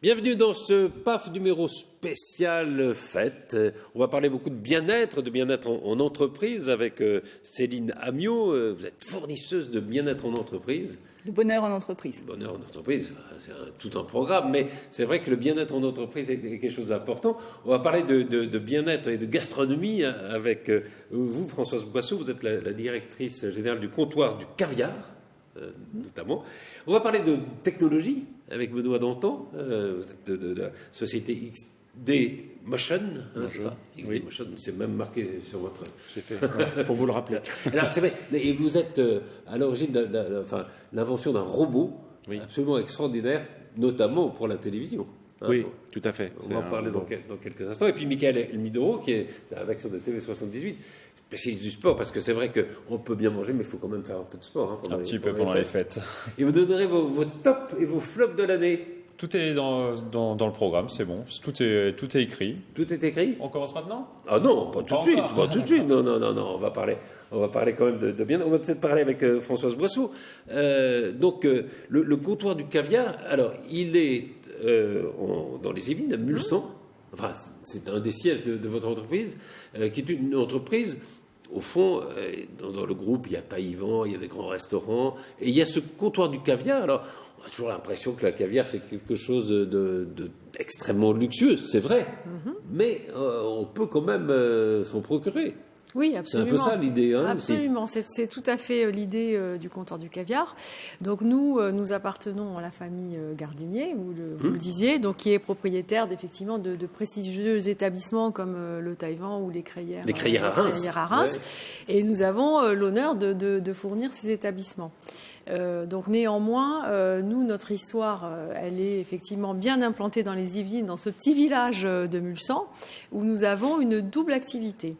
Bienvenue dans ce PAF numéro spécial fête. On va parler beaucoup de bien-être en entreprise avec Céline Amiot. Vous êtes fournisseuse de bien-être en entreprise. De bonheur en entreprise. Bonheur en entreprise, c'est tout un programme, mais c'est vrai que le bien-être en entreprise est quelque chose d'important. On va parler de bien-être et de gastronomie avec vous, Françoise Boisseau. Vous êtes la directrice générale du comptoir du caviar, notamment. On va parler de technologie avec Benoît Dantan. Vous êtes de la société XD Motion, c'est ça? XD Motion, c'est même marqué sur votre... J'ai fait, pour vous le rappeler. Alors, c'est vrai, et vous êtes à l'origine de l'invention d'un robot absolument extraordinaire, notamment pour la télévision. Oui, tout à fait. On va en parler dans quelques instants. Et puis Michael Elmidoro, qui est à la rédaction de TV78, spécialiste du sport, parce que c'est vrai qu'on peut bien manger, mais il faut quand même faire un peu de sport. Un petit peu pendant les fêtes. Et vous donnerez vos tops et vos flops de l'année. Tout est dans le programme, c'est bon. Tout est écrit. Tout est écrit. On commence maintenant? Ah non, pas tout de suite. Pas tout de suite. Non. On va parler quand même de bien. On va peut-être parler avec Françoise Boisseau. Le comptoir du caviar, alors, il est dans les Yvelines, à Mulsanne. Enfin, c'est un des sièges de votre entreprise, qui est une entreprise, au fond, dans le groupe, il y a Taïwan, il y a des grands restaurants, et il y a ce comptoir du caviar. Alors, on a toujours l'impression que la caviar, c'est quelque chose d'extrêmement luxueux, c'est vrai, mais on peut quand même s'en procurer. Oui, absolument. C'est un peu ça l'idée. Absolument, c'est tout à fait l'idée du comptoir du caviar. Donc nous appartenons à la famille Gardinier, vous le disiez, donc qui est propriétaire effectivement de prestigieux établissements comme le Taïwan ou les Crayères à Reims. Et nous avons l'honneur de fournir ces établissements. Donc néanmoins, nous, notre histoire, elle est effectivement bien implantée dans les Yvelines, dans ce petit village de Mulsanne, où nous avons une double activité.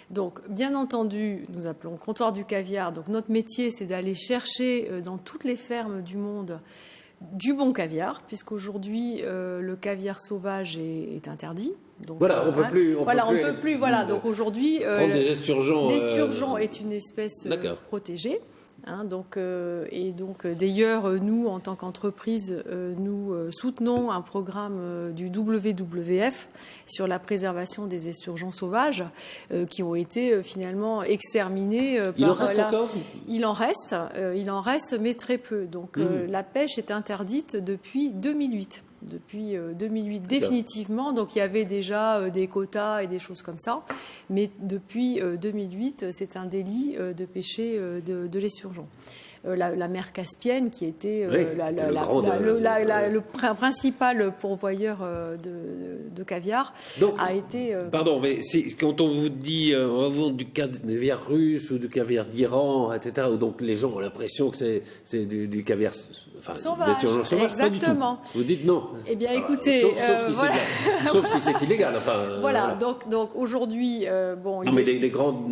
Donc, bien entendu, nous appelons comptoir du caviar. Donc, notre métier, c'est d'aller chercher dans toutes les fermes du monde du bon caviar, puisqu'aujourd'hui, le caviar sauvage est interdit. Donc, voilà, on peut plus. Voilà, donc aujourd'hui, prendre des esturgeons. L'esturgeon est une espèce protégée. D'ailleurs, nous, en tant qu'entreprise, nous soutenons un programme du WWF sur la préservation des esturgeons sauvages qui ont été finalement exterminés. Il en reste encore ? Il en reste, mais très peu. Donc, la pêche est interdite depuis 2008. Depuis 2008 définitivement, donc il y avait déjà des quotas et des choses comme ça, mais depuis 2008 c'est un délit de pêcher de l'esturgeon. La mer Caspienne, qui était le principal pourvoyeur de caviar, donc, a été... Pardon, mais quand on vous dit on va vendre du caviar russe ou du caviar d'Iran, etc., donc les gens ont l'impression que c'est du caviar sauvage, exactement. Pas du tout. Vous dites non. Eh bien, écoutez... Sauf si c'est illégal. Voilà, donc aujourd'hui... mais les grandes...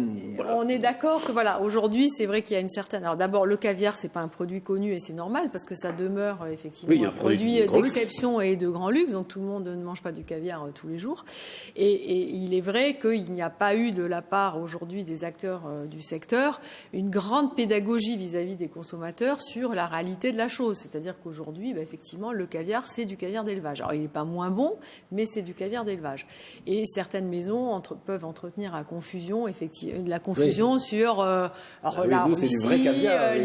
On est d'accord que aujourd'hui, c'est vrai qu'il y a une certaine... Alors d'abord, le caviar, c'est pas un produit connu et c'est normal parce que ça demeure effectivement un produit d'exception et de grand luxe, donc tout le monde ne mange pas du caviar tous les jours. Et il est vrai qu'il n'y a pas eu de la part aujourd'hui des acteurs du secteur une grande pédagogie vis-à-vis des consommateurs sur la réalité de la chose. C'est-à-dire qu'aujourd'hui, effectivement, le caviar, c'est du caviar d'élevage. Alors il n'est pas moins bon, mais c'est du caviar d'élevage. Et certaines maisons peuvent entretenir la confusion sur la Russie,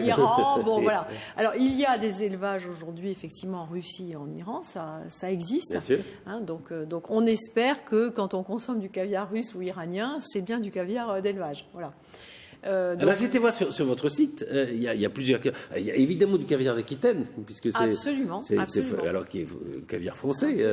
l'Iran. Bon, voilà. Alors, il y a des élevages aujourd'hui, effectivement, en Russie et en Iran, ça existe. Bien sûr. Donc, on espère que quand on consomme du caviar russe ou iranien, c'est bien du caviar d'élevage. Voilà. Alors, j'étais voir sur votre site, il y a plusieurs. Il y a évidemment du caviar d'Aquitaine, puisque c'est. Absolument. Alors qu'il y a caviar français.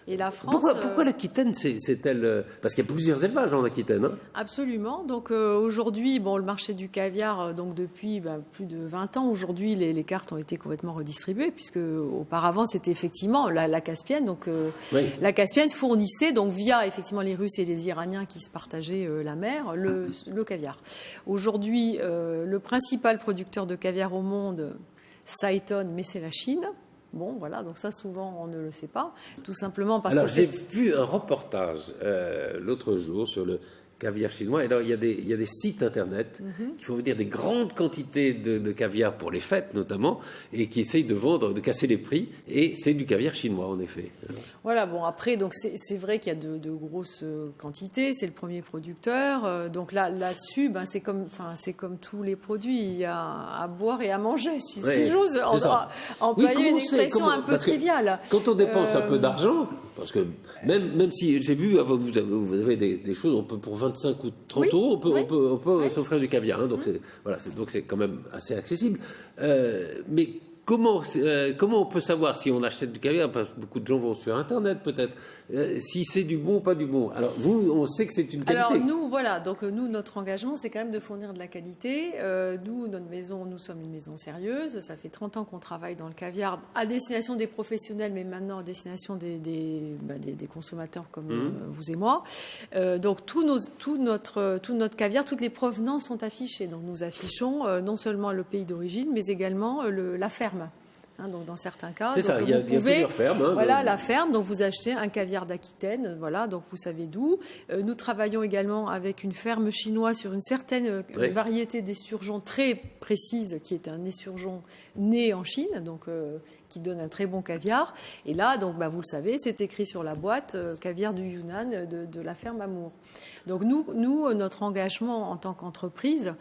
Et la France. Pourquoi l'Aquitaine, c'est-elle. Parce qu'il y a plusieurs élevages en Aquitaine. Absolument. Donc aujourd'hui, le marché du caviar, donc depuis plus de 20 ans, aujourd'hui, les cartes ont été complètement redistribuées, puisque auparavant, c'était effectivement la Caspienne. Donc la Caspienne fournissait, donc via effectivement les Russes et les Iraniens qui se partageaient la mer, le caviar. Aujourd'hui, le principal producteur de caviar au monde, ça étonne, mais c'est la Chine. Bon, voilà, donc ça, souvent, on ne le sait pas, tout simplement parce que... Alors, j'ai vu un reportage l'autre jour sur le caviar chinois. Et alors, il y a des sites internet qui font venir des grandes quantités de caviar pour les fêtes notamment, et qui essayent de vendre, de casser les prix. Et c'est du caviar chinois, en effet. Voilà, bon, après, donc c'est vrai qu'il y a de grosses quantités, c'est le premier producteur. Donc là-dessus, ben, c'est comme tous les produits, il y a à boire et à manger, si j'ose employer une expression un peu triviale. Quand on dépense un peu d'argent, parce que même si j'ai vu, vous avez des choses, on peut pour 25 ou 30 euros, on peut s'offrir du caviar. Hein, donc c'est quand même assez accessible. Mais comment on peut savoir si on achète du caviar? Parce que beaucoup de gens vont sur Internet peut-être. Si c'est du bon ou pas du bon. Alors vous, on sait que c'est une qualité. Alors nous, notre engagement, c'est quand même de fournir de la qualité. Nous, notre maison, nous sommes une maison sérieuse. Ça fait 30 ans qu'on travaille dans le caviar à destination des professionnels, mais maintenant à destination des consommateurs comme vous et moi. Donc tout notre caviar, toutes les provenances sont affichées. Donc nous affichons non seulement le pays d'origine, mais également la ferme. Donc dans certains cas, c'est ça. Il y a plusieurs fermes. La ferme. Donc vous achetez un caviar d'Aquitaine. Voilà. Donc vous savez d'où. Nous travaillons également avec une ferme chinoise sur une certaine variété d'esturgeons très précise, qui est un esturgeon né en Chine. Donc qui donne un très bon caviar. Et là, donc, vous le savez, c'est écrit sur la boîte, caviar du Yunnan de la ferme Amour. Donc nous, notre engagement en tant qu'entreprise,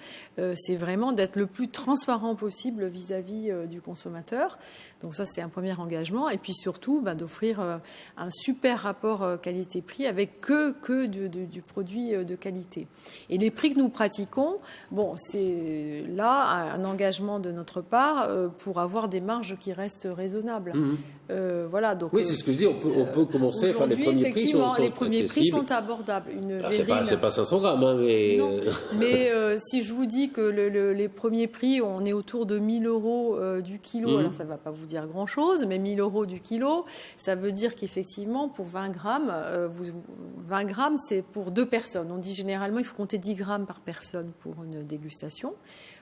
c'est vraiment d'être le plus transparent possible vis-à-vis du consommateur. Donc ça, c'est un premier engagement. Et puis surtout, d'offrir un super rapport qualité-prix avec que du produit de qualité. Et les prix que nous pratiquons, c'est là un engagement de notre part pour avoir des marges qui restent raisonnables. Voilà. Donc oui, c'est ce que je dis. On peut commencer. Enfin, les premiers prix sont les premiers prix sont abordables. C'est pas 500 grammes, hein, mais. Non. Mais si je vous dis que les premiers prix, on est autour de 1 000 euros du kilo. Alors ça ne va pas vous dire grand-chose, mais 1 000 euros du kilo, ça veut dire qu'effectivement, pour 20 grammes, 20 grammes, c'est pour 2 personnes. On dit généralement, il faut compter 10 grammes par personne pour une dégustation.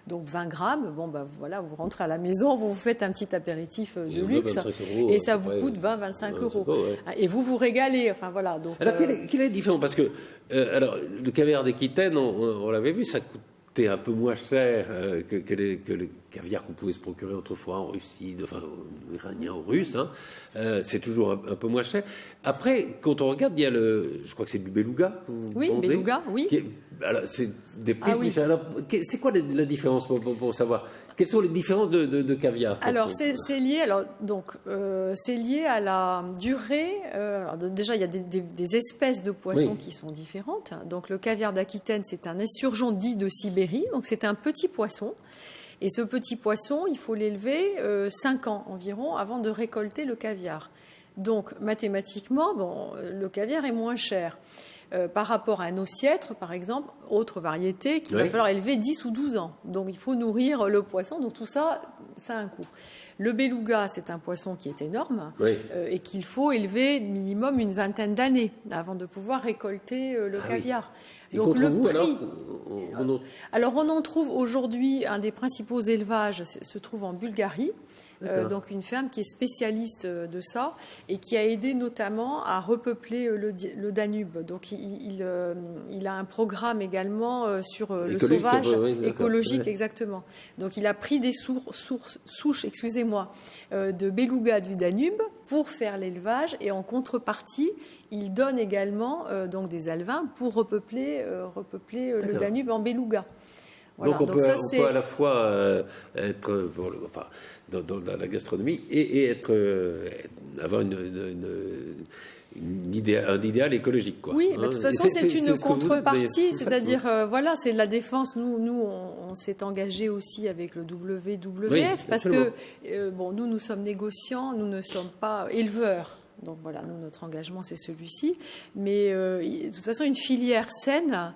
Donc 20 grammes, vous rentrez à la maison, vous faites un petit apéritif de luxe, et ça vous coûte 20-25 euros. Et vous régalez. Enfin voilà. Donc, alors quelle est la différence? Parce que le caviar d'Aquitaine, on l'avait vu, ça coûtait un peu moins cher que le caviar qu'on pouvait se procurer autrefois en Russie, iranien ou russe. Hein. C'est toujours un peu moins cher. Après, quand on regarde, il y a je crois que c'est du beluga. Oui, beluga, oui. Alors, c'est des prix. Alors, c'est quoi la différence pour savoir quelles sont les différences de caviar? Alors, c'est lié. C'est lié à la durée. Déjà, il y a des espèces de poissons qui sont différentes. Donc, le caviar d'Aquitaine, c'est un esturgeon dit de Sibérie. Donc, c'est un petit poisson. Et ce petit poisson, il faut l'élever 5 ans environ avant de récolter le caviar. Donc, mathématiquement, le caviar est moins cher. Par rapport à un ossiètre, par exemple, autre variété, qu'il va falloir élever 10 ou 12 ans. Donc, il faut nourrir le poisson. Donc, tout ça, ça a un coût. Le beluga, c'est un poisson qui est énorme et qu'il faut élever minimum une vingtaine d'années avant de pouvoir récolter le caviar. Et donc, le prix. Alors, on en trouve aujourd'hui, un des principaux élevages se trouve en Bulgarie. Donc une ferme qui est spécialiste de ça et qui a aidé notamment à repeupler le Danube. Donc il a un programme également sur le sauvage, écologique, exactement. Donc il a pris des souches, de beluga du Danube pour faire l'élevage et en contrepartie, il donne également donc des alevins pour repeupler le Danube en beluga. Voilà. Donc on peut à la fois être dans la gastronomie et avoir un idéal écologique, quoi. Oui, mais de toute façon c'est une contrepartie, c'est-à-dire c'est de la défense. Nous on s'est engagé aussi avec le WWF parce que nous sommes négociants, nous ne sommes pas éleveurs. Donc voilà, notre engagement c'est celui-ci. Mais de toute façon une filière saine.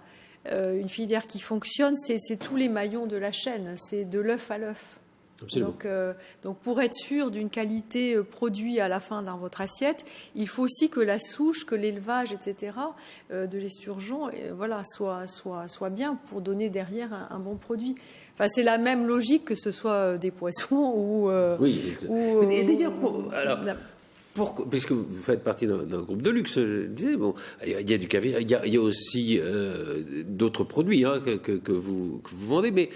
Une filière qui fonctionne, c'est tous les maillons de la chaîne, c'est de l'œuf à l'œuf. Donc pour être sûr d'une qualité produit à la fin dans votre assiette, il faut aussi que la souche, que l'élevage, etc. De l'esturgeon, soit bien pour donner derrière un bon produit. Enfin, c'est la même logique que ce soit des poissons ou. Et d'ailleurs, Pourquoi, puisque vous faites partie d'un groupe de luxe, je disais, bon, il y a du caviar, il y a aussi d'autres produits que vous vendez, mais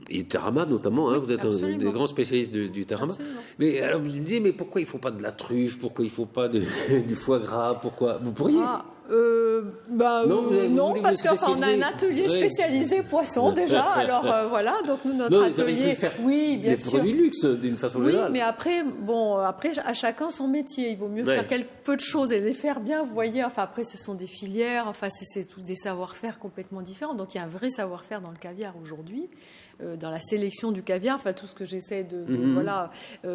et Tarama notamment, vous êtes un des grands spécialistes du Tarama. Absolument. Mais alors je me dis, mais pourquoi il ne faut pas de la truffe, pourquoi il ne faut pas du foie gras, pourquoi vous pourriez non, parce qu'on a un atelier spécialisé poisson déjà. Alors voilà, donc nous notre atelier, oui, bien sûr, des produits luxe d'une façon générale. Oui, mais après, à chacun son métier. Il vaut mieux faire peu de choses et les faire bien. Vous voyez, enfin après, ce sont des filières. Enfin, c'est tout des savoir-faire complètement différents. Donc il y a un vrai savoir-faire dans le caviar aujourd'hui. Dans la sélection du caviar, enfin tout ce que j'essaie de voilà.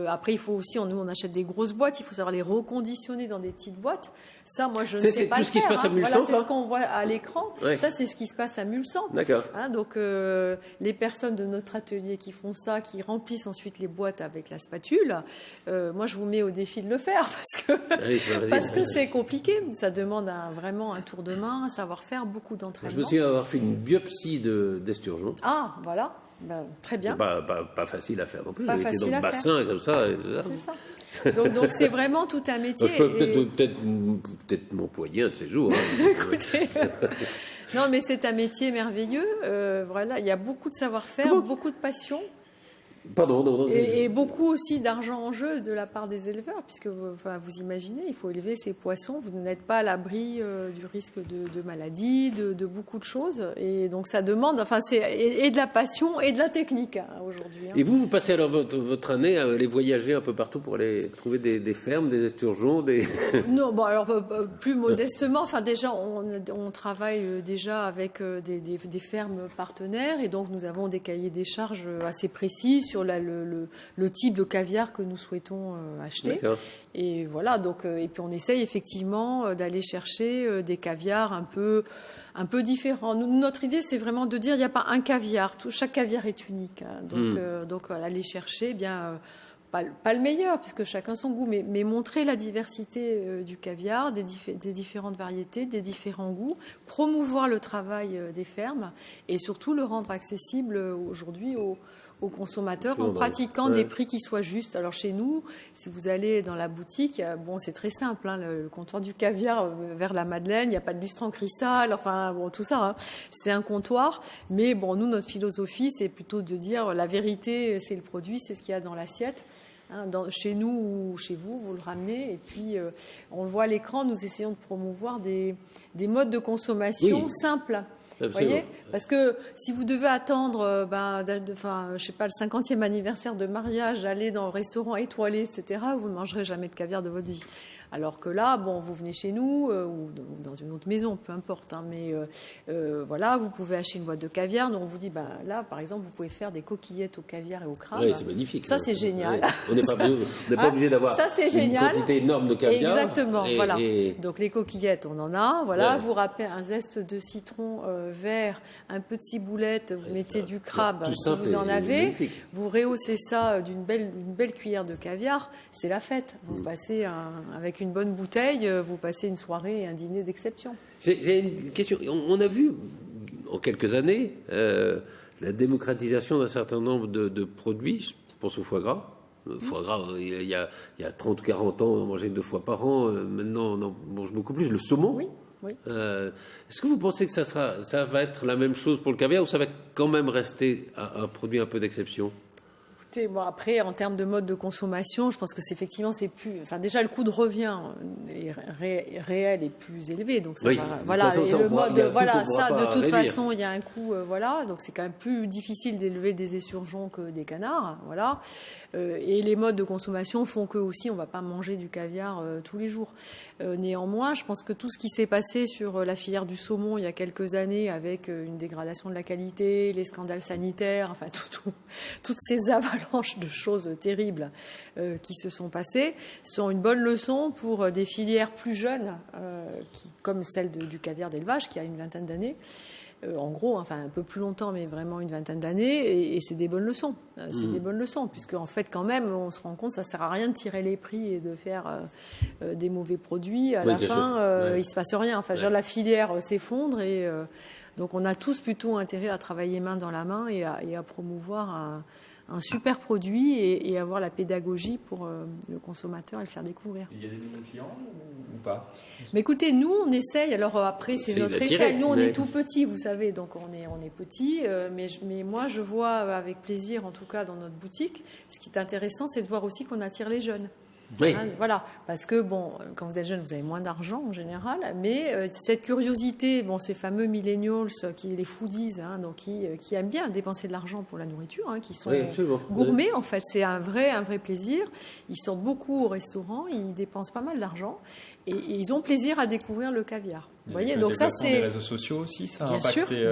Après, il faut aussi, nous on achète des grosses boîtes, il faut savoir les reconditionner dans des petites boîtes. Ça, moi, je ne sais pas le faire. C'est tout ce qui se passe à Mulsanne. Voilà, c'est ce qu'on voit à l'écran. Ouais. Ça, c'est ce qui se passe à Mulsanne. D'accord. Donc, les personnes de notre atelier qui font ça, qui remplissent ensuite les boîtes avec la spatule, moi, je vous mets au défi de le faire parce que c'est compliqué. Ça demande vraiment un tour de main, un savoir-faire, beaucoup d'entraînement. Je me souviens avoir fait une biopsie d'esturgeon. Ah, voilà. Très bien. Pas facile à faire non plus. J'avais été dans le bassin comme ça. C'est ça. Donc c'est vraiment tout un métier. Donc, je peux peut-être m'employer un de ces jours. Écoutez, non mais c'est un métier merveilleux. Voilà, il y a beaucoup de savoir-faire, beaucoup de passion. Pardon. Et beaucoup aussi d'argent en jeu de la part des éleveurs, puisque vous imaginez, il faut élever ces poissons, vous n'êtes pas à l'abri du risque de maladie, de beaucoup de choses, et donc ça demande, et de la passion et de la technique aujourd'hui. Et vous passez alors votre année à aller voyager un peu partout pour aller trouver des fermes, des esturgeons, Non, alors plus modestement, déjà on travaille déjà avec des fermes partenaires, et donc nous avons des cahiers des charges assez précis sur le type de caviar que nous souhaitons acheter. D'accord. Et voilà, donc et puis on essaye effectivement d'aller chercher des caviars un peu différents. Notre idée, c'est vraiment de dire il n'y a pas un caviar, chaque caviar est unique. Donc aller chercher pas le meilleur, puisque chacun son goût, mais montrer la diversité du caviar, des différentes variétés, des différents goûts, promouvoir le travail des fermes et surtout le rendre accessible aujourd'hui aux consommateurs en pratiquant des prix qui soient justes. Alors chez nous, si vous allez dans la boutique, c'est très simple, le comptoir du caviar vers la Madeleine, il n'y a pas de lustre en cristal, tout ça, c'est un comptoir. Mais nous, notre philosophie, c'est plutôt de dire la vérité, c'est le produit, c'est ce qu'il y a dans l'assiette. Chez nous ou chez vous, vous le ramenez et puis on le voit à l'écran, nous essayons de promouvoir des modes de consommation simples. Vous voyez, parce que si vous devez attendre, je sais pas, le 50e anniversaire de mariage, aller dans le restaurant étoilé, etc., vous ne mangerez jamais de caviar de votre vie. Alors que là, vous venez chez nous ou dans une autre maison, peu importe. Mais voilà, vous pouvez acheter une boîte de caviar. Donc on vous dit, là, par exemple, vous pouvez faire des coquillettes au caviar et au crabe. Oui, c'est magnifique. Ça, c'est génial. Ouais. On n'est pas obligé d'avoir une quantité énorme de caviar. Exactement, voilà. Donc les coquillettes, on en a. Voilà, vous râpez un zeste de citron vert, un peu de ciboulette, vous mettez du crabe si vous en avez. Magnifique. Vous rehaussez ça d'une belle cuillère de caviar. C'est la fête. Vous passez avec une bonne bouteille, vous passez une soirée et un dîner d'exception. J'ai une question. On a vu en quelques années la démocratisation d'un certain nombre de produits. Je pense au foie gras. Le foie gras, il y a 30 ou 40 ans, on en mangeait 2 fois par an. Maintenant, on en mange beaucoup plus. Le saumon. Oui. Est-ce que vous pensez que ça va être la même chose pour le caviar ou ça va quand même rester un produit un peu d'exception ? Après, en termes de mode de consommation, je pense que effectivement, c'est plus. Déjà, le coût de revient est réel et plus élevé, donc ça va. Voilà, de toute façon, il y a un coût. Donc c'est quand même plus difficile d'élever des esturgeons que des canards. Voilà, et les modes de consommation font que aussi, on va pas manger du caviar tous les jours. Néanmoins, je pense que tout ce qui s'est passé sur la filière du saumon il y a quelques années, avec une dégradation de la qualité, les scandales sanitaires, toutes ces avalanches de choses terribles qui se sont passées, sont une bonne leçon pour des filières plus jeunes, comme celle du caviar d'élevage, qui a une vingtaine d'années. En gros, un peu plus longtemps, mais vraiment une vingtaine d'années, et c'est des bonnes leçons. C'est des bonnes leçons, puisque en fait, quand même, on se rend compte, ça sert à rien de tirer les prix et de faire des mauvais produits. À la fin, il se passe rien. La filière s'effondre et Donc on a tous plutôt intérêt à travailler main dans la main et à promouvoir un super produit et avoir la pédagogie pour le consommateur et le faire découvrir. Il y a des nouveaux clients ou pas? Mais écoutez, nous, on essaye. Alors après, c'est notre échelle. Nous, on est tout petit, vous savez, donc on est petit. Mais moi, je vois avec plaisir, en tout cas dans notre boutique, ce qui est intéressant, c'est de voir aussi qu'on attire les jeunes. Oui. Hein, voilà, parce que quand vous êtes jeune, vous avez moins d'argent en général, mais cette curiosité, ces fameux millennials, les foodies, hein, donc qui aiment bien dépenser de l'argent pour la nourriture, hein, qui sont gourmets, en fait, c'est un vrai plaisir. Ils sortent beaucoup au restaurant, ils dépensent pas mal d'argent et ils ont plaisir à découvrir le caviar. Vous voyez, donc ça c'est les réseaux sociaux aussi, ça a impacté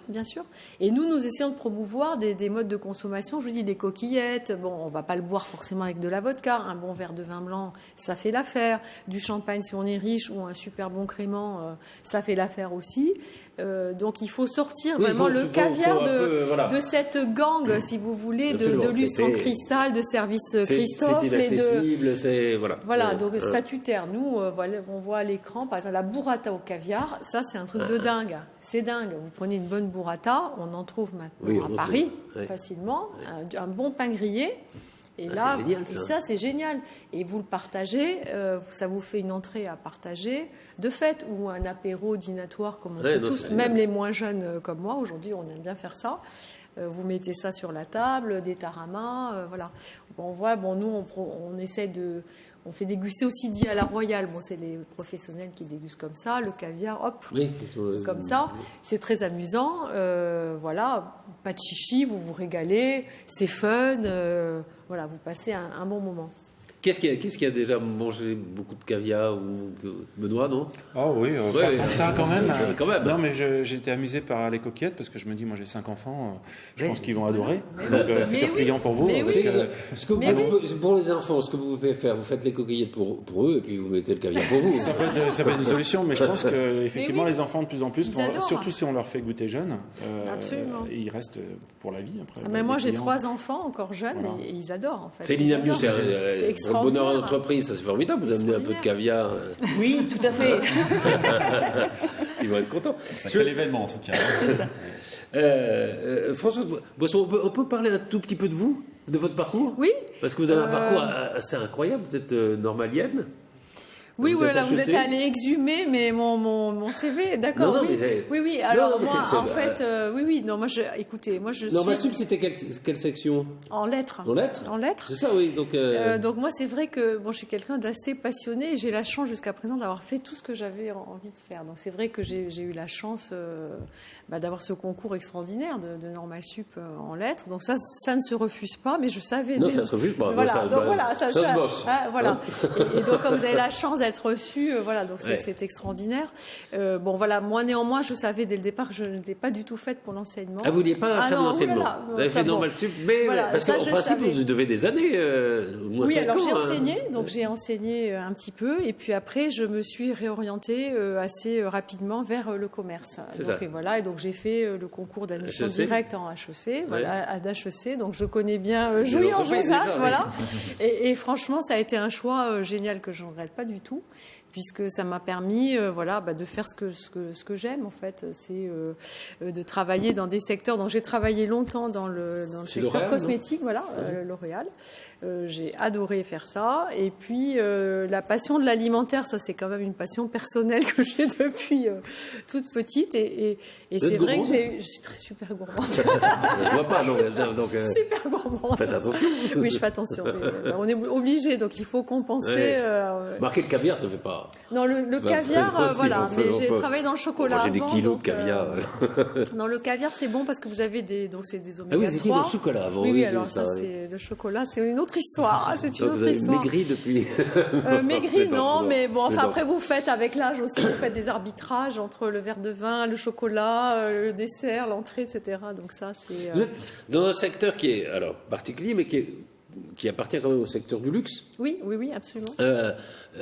bien sûr. Et nous essayons de promouvoir des modes de consommation. Je vous dis, les coquillettes. On va pas le boire forcément avec de la vodka. Un bon verre de vin blanc, ça fait l'affaire. Du champagne si on est riche ou un super bon crément, ça fait l'affaire aussi. Donc il faut sortir vraiment le caviar de cette gang, si vous voulez, de luxe en cristal, de service Christophe. C'est inaccessible, Voilà, donc statutaire. Nous, on voit à l'écran, par exemple, la burrata au caviar, ça c'est un truc de dingue. C'est dingue. Vous prenez une bonne burrata, on en trouve maintenant à Paris facilement, un bon pain grillé. Et là, génial, ça c'est génial. Et vous le partagez, ça vous fait une entrée à partager de fête ou un apéro dînatoire comme on fait tous, même les moins jeunes comme moi. Aujourd'hui, on aime bien faire ça. Vous mettez ça sur la table, des taramas, voilà. On voit, nous on essaie de... On fait déguster aussi dit à la royale. C'est les professionnels qui dégustent comme ça, le caviar, hop, comme ça. C'est très amusant. Voilà, pas de chichi, vous vous régalez, c'est fun. Voilà, vous passez un bon moment. Qu'est-ce qui a déjà mangé beaucoup de caviar ou Benoît, non? Oh oui, pas tant que ça quand même. Non, mais j'ai été amusé par les coquillettes parce que je me dis, moi j'ai 5 enfants, je pense qu'ils vont adorer. Donc futur client pour vous. Pour les enfants, ce que vous pouvez faire, vous faites les coquillettes pour eux et puis vous mettez le caviar pour vous. Ça peut être une solution, mais je pense qu'effectivement les enfants de plus en plus, surtout si on leur fait goûter jeune, ils restent pour la vie après. Mais moi j'ai 3 enfants encore jeunes et ils adorent en fait. Féline Amiot, c'est extraordinaire. Bonheur en entreprise, ça c'est formidable. Vous amenez un peu de caviar. Oui, tout à fait. Ils vont être contents. Ça fait l'événement en tout cas. Françoise Boisson, on peut parler un tout petit peu de vous, de votre parcours? Oui. Parce que vous avez un parcours assez incroyable. Vous êtes normalienne. Oui, voilà, vous êtes allé exhumer mon CV, d'accord. Oui. Alors oui. Non, moi, écoutez, moi je suis. Normal Sup, c'était quelle section? En lettres. En lettres. En lettres. C'est ça, oui. Donc moi, c'est vrai que je suis quelqu'un d'assez passionné. Et j'ai la chance jusqu'à présent d'avoir fait tout ce que j'avais envie de faire. Donc c'est vrai que j'ai eu la chance d'avoir ce concours extraordinaire de Normal Sup en lettres. Donc ça ne se refuse pas, mais je savais. Non, ça se refuse pas. Voilà. Ça se bosse. Voilà. Et donc quand vous avez la chance d'être reçu, donc c'est extraordinaire. Moi néanmoins, je savais dès le départ que je n'étais pas du tout faite pour l'enseignement. Ah, vous vouliez pas faire de l'enseignement? Vous avez fait Normal Sup, mais parce qu'en principe, vous devez des années, moins 5 ans. Oui, alors j'ai enseigné, donc j'ai enseigné un petit peu, et puis après, je me suis réorientée assez rapidement vers le commerce. Et donc j'ai fait le concours d'admission directe en HEC, à d'HEC, donc je connais bien Jouy en Josas, voilà. Et franchement, ça a été un choix génial que je ne regrette pas du tout, puisque ça m'a permis de faire ce que j'aime en fait, c'est de travailler dans des secteurs. Donc j'ai travaillé longtemps dans le secteur cosmétique, L'Oréal. J'ai adoré faire ça. Et puis la passion de l'alimentaire, ça c'est quand même une passion personnelle que j'ai depuis toute petite. Et c'est vrai que je suis super gourmande. Je vois pas, donc super gourmande. Faites attention. Oui, je fais attention. On est obligé, donc il faut compenser. Marquer le caviar, ça fait pas. Non, le caviar, mais j'ai travaillé dans le chocolat. J'ai des kilos de caviar. Non, le caviar, c'est bon parce que vous avez des oméga 3. Ah oui, c'était dans le chocolat avant. Oui, alors ça, c'est le chocolat, c'est une autre histoire. C'est une autre histoire. Maigri depuis. Maigri, non, mais bon, après, vous faites avec l'âge aussi, vous faites des arbitrages entre le verre de vin, le chocolat, le dessert, l'entrée, etc. Donc ça, c'est. Vous êtes dans un secteur qui est, alors, particulier, mais qui est qui appartient quand même au secteur du luxe. Oui, absolument.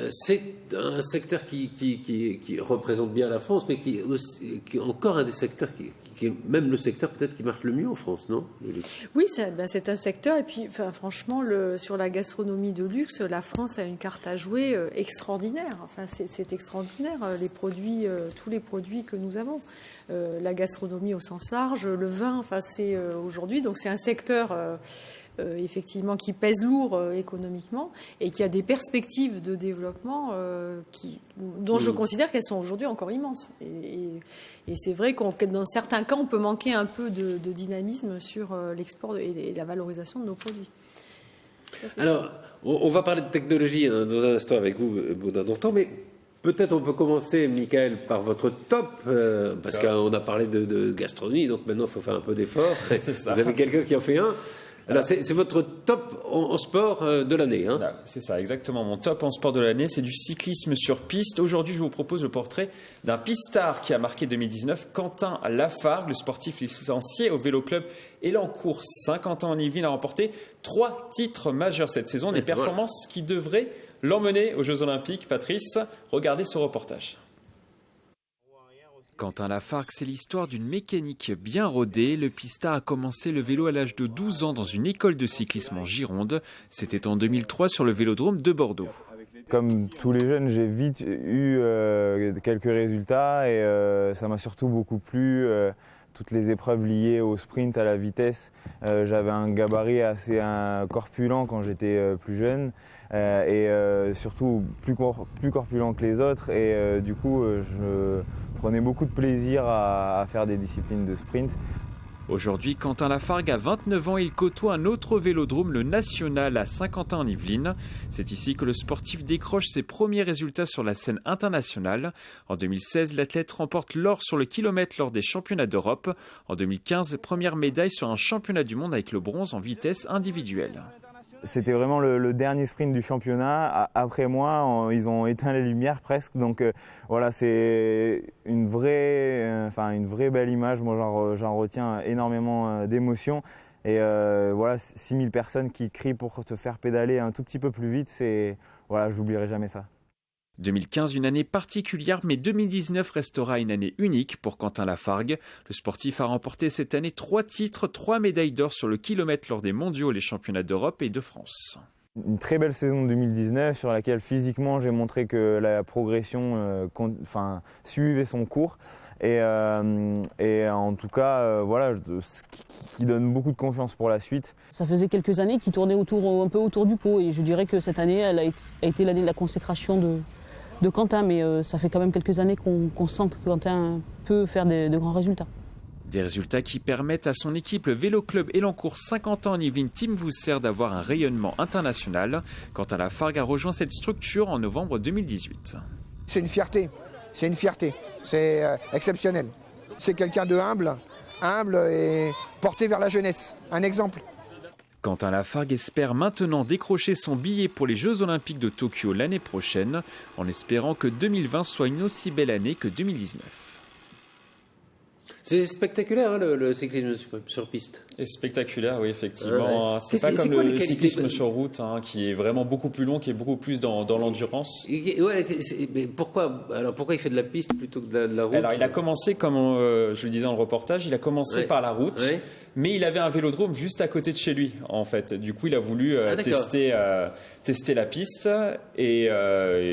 C'est un secteur qui représente bien la France, mais qui est encore un des secteurs qui est même le secteur peut-être qui marche le mieux en France, non? Oui, c'est un secteur. Et puis, franchement, sur la gastronomie de luxe, la France a une carte à jouer extraordinaire. Enfin, c'est extraordinaire, tous les produits que nous avons. La gastronomie au sens large, le vin, c'est aujourd'hui. Donc, c'est un secteur... effectivement, qui pèse lourd économiquement et qui a des perspectives de développement dont je considère qu'elles sont aujourd'hui encore immenses. Et c'est vrai que dans certains cas, on peut manquer un peu de dynamisme sur l'export et la valorisation de nos produits. Ça, alors, on va parler de technologie dans un instant avec vous, Baudin Donton, mais peut-être on peut commencer, Michael, par votre top, parce qu'on a parlé de gastronomie, donc maintenant il faut faire un peu d'effort. Vous avez quelqu'un qui en fait un. Alors, c'est votre top en sport de l'année. Hein. C'est ça, exactement. Mon top en sport de l'année, c'est du cyclisme sur piste. Aujourd'hui, je vous propose le portrait d'un pistard qui a marqué 2019, Quentin Lafargue, le sportif licencié au Vélo Club Elancourt Saint-Quentin-en-Yvelines, a remporté 3 titres majeurs cette saison, des performances qui devraient l'emmener aux Jeux Olympiques. Patrice, regardez ce reportage. Quentin Lafargue, c'est l'histoire d'une mécanique bien rodée. Le pistard a commencé le vélo à l'âge de 12 ans dans une école de cyclisme en Gironde. C'était en 2003 sur le vélodrome de Bordeaux. Comme tous les jeunes, j'ai vite eu quelques résultats et ça m'a surtout beaucoup plu. Toutes les épreuves liées au sprint, à la vitesse. J'avais un gabarit assez corpulent quand j'étais plus jeune et surtout plus corpulent que les autres. Et du coup, je prenais beaucoup de plaisir à faire des disciplines de sprint. Aujourd'hui, Quentin Lafargue a 29 ans et il côtoie un autre vélodrome, le National à Saint-Quentin-en-Yvelines. C'est ici que le sportif décroche ses premiers résultats sur la scène internationale. En 2016, l'athlète remporte l'or sur le kilomètre lors des championnats d'Europe. En 2015, première médaille sur un championnat du monde avec le bronze en vitesse individuelle. C'était vraiment le dernier sprint du championnat. Après moi, ils ont éteint les lumières presque. Donc voilà, c'est une vraie belle image. Moi, j'en retiens énormément d'émotions. Et voilà, 6000 personnes qui crient pour te faire pédaler un tout petit peu plus vite, voilà, j'oublierai jamais ça. 2015, une année particulière, mais 2019 restera une année unique pour Quentin Lafargue. Le sportif a remporté cette année 3 titres, 3 médailles d'or sur le kilomètre lors des mondiaux, les championnats d'Europe et de France. Une très belle saison 2019 sur laquelle physiquement j'ai montré que la progression suivait son cours. Et en tout cas, voilà, ce qui donne beaucoup de confiance pour la suite. Ça faisait quelques années qu'il tournait un peu autour du pot et je dirais que cette année, elle a été l'année de la consécration de Quentin, mais ça fait quand même quelques années qu'on sent que Quentin peut faire de grands résultats. Des résultats qui permettent à son équipe, le Vélo Club Elancourt Saint-Quentin-en-Yvelines Team Vousser, d'avoir un rayonnement international. Quentin Lafargue a rejoint cette structure en novembre 2018. C'est une fierté, c'est exceptionnel. C'est quelqu'un de humble et porté vers la jeunesse, un exemple. Quentin Lafargue espère maintenant décrocher son billet pour les Jeux Olympiques de Tokyo l'année prochaine, en espérant que 2020 soit une aussi belle année que 2019. C'est spectaculaire, hein, le cyclisme sur piste. Et spectaculaire, oui, effectivement. Ouais. C'est pas comme le cyclisme sur route, hein, qui est vraiment beaucoup plus long, qui est beaucoup plus dans l'endurance. Ouais, mais pourquoi il fait de la piste plutôt que de la route? Alors, il a commencé, comme je le disais dans le reportage, il a commencé par la route. Ouais. Mais il avait un vélodrome juste à côté de chez lui, en fait. Du coup, il a voulu tester la piste et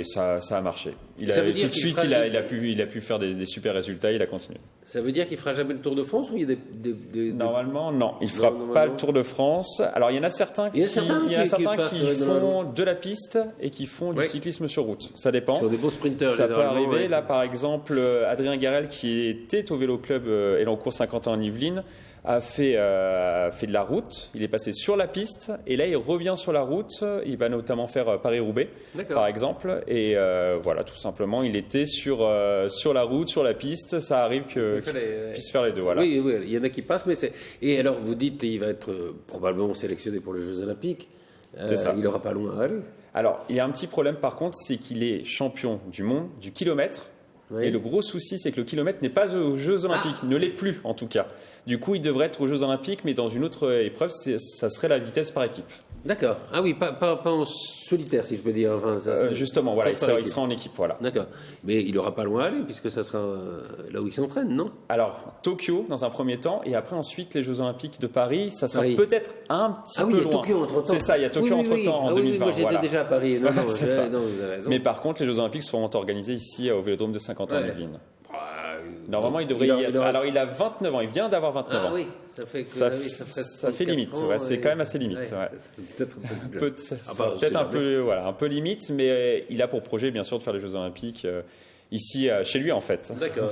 ça a marché. Tout de suite, il a pu faire des super résultats. Il a continué. Ça veut dire qu'il fera jamais le Tour de France ou il y a des... Normalement, non. Il fera pas le Tour de France. Alors, il y en a certains qui font de la piste et qui font du cyclisme sur route. Ça dépend. Sur des beaux sprinteurs. Ça peut arriver. Ouais. Là, par exemple, Adrien Garel, qui était au Vélo Club Elancourt Saint-Quentin-en-Yvelines, a fait de la route, il est passé sur la piste et là il revient sur la route, il va notamment faire Paris-Roubaix par exemple et voilà, tout simplement il était sur la route, sur la piste, ça arrive qu'il puisse faire les deux. Voilà. Oui, il y en a qui passent, mais c'est... Et alors vous dites il va être probablement sélectionné pour les Jeux Olympiques, il n'aura pas loin à aller. Alors il y a un petit problème par contre, c'est qu'il est champion du monde du kilomètre. Oui. Et le gros souci, c'est que le kilomètre n'est pas aux Jeux Olympiques, ne l'est plus en tout cas. Du coup, il devrait être aux Jeux Olympiques, mais dans une autre épreuve, ça serait la vitesse par équipe. D'accord. Ah oui, pas en solitaire, si je peux dire. Enfin, justement, voilà, il sera en équipe, voilà. D'accord. Mais il n'aura pas loin à aller, puisque ça sera là où il s'entraîne, non? Alors, Tokyo, dans un premier temps, et après, ensuite, les Jeux Olympiques de Paris, ça sera peut-être un petit peu loin. Ah oui, il y a Tokyo entre-temps. C'est ça, il y a Tokyo entre-temps en 2020. Moi, j'étais déjà à Paris. Non, c'est ça. Non, vous avez raison. Mais par contre, les Jeux Olympiques seront organisés ici, au Vélodrome de Saint-Quentin-en-Yvelines. Normalement, il devrait y être. Alors, il a 29 ans, il vient d'avoir 29 ans. Ah oui, ça fait limite, c'est quand même assez limite. Peut-être un peu limite, mais il a pour projet, bien sûr, de faire les Jeux Olympiques ici, chez lui, en fait. D'accord.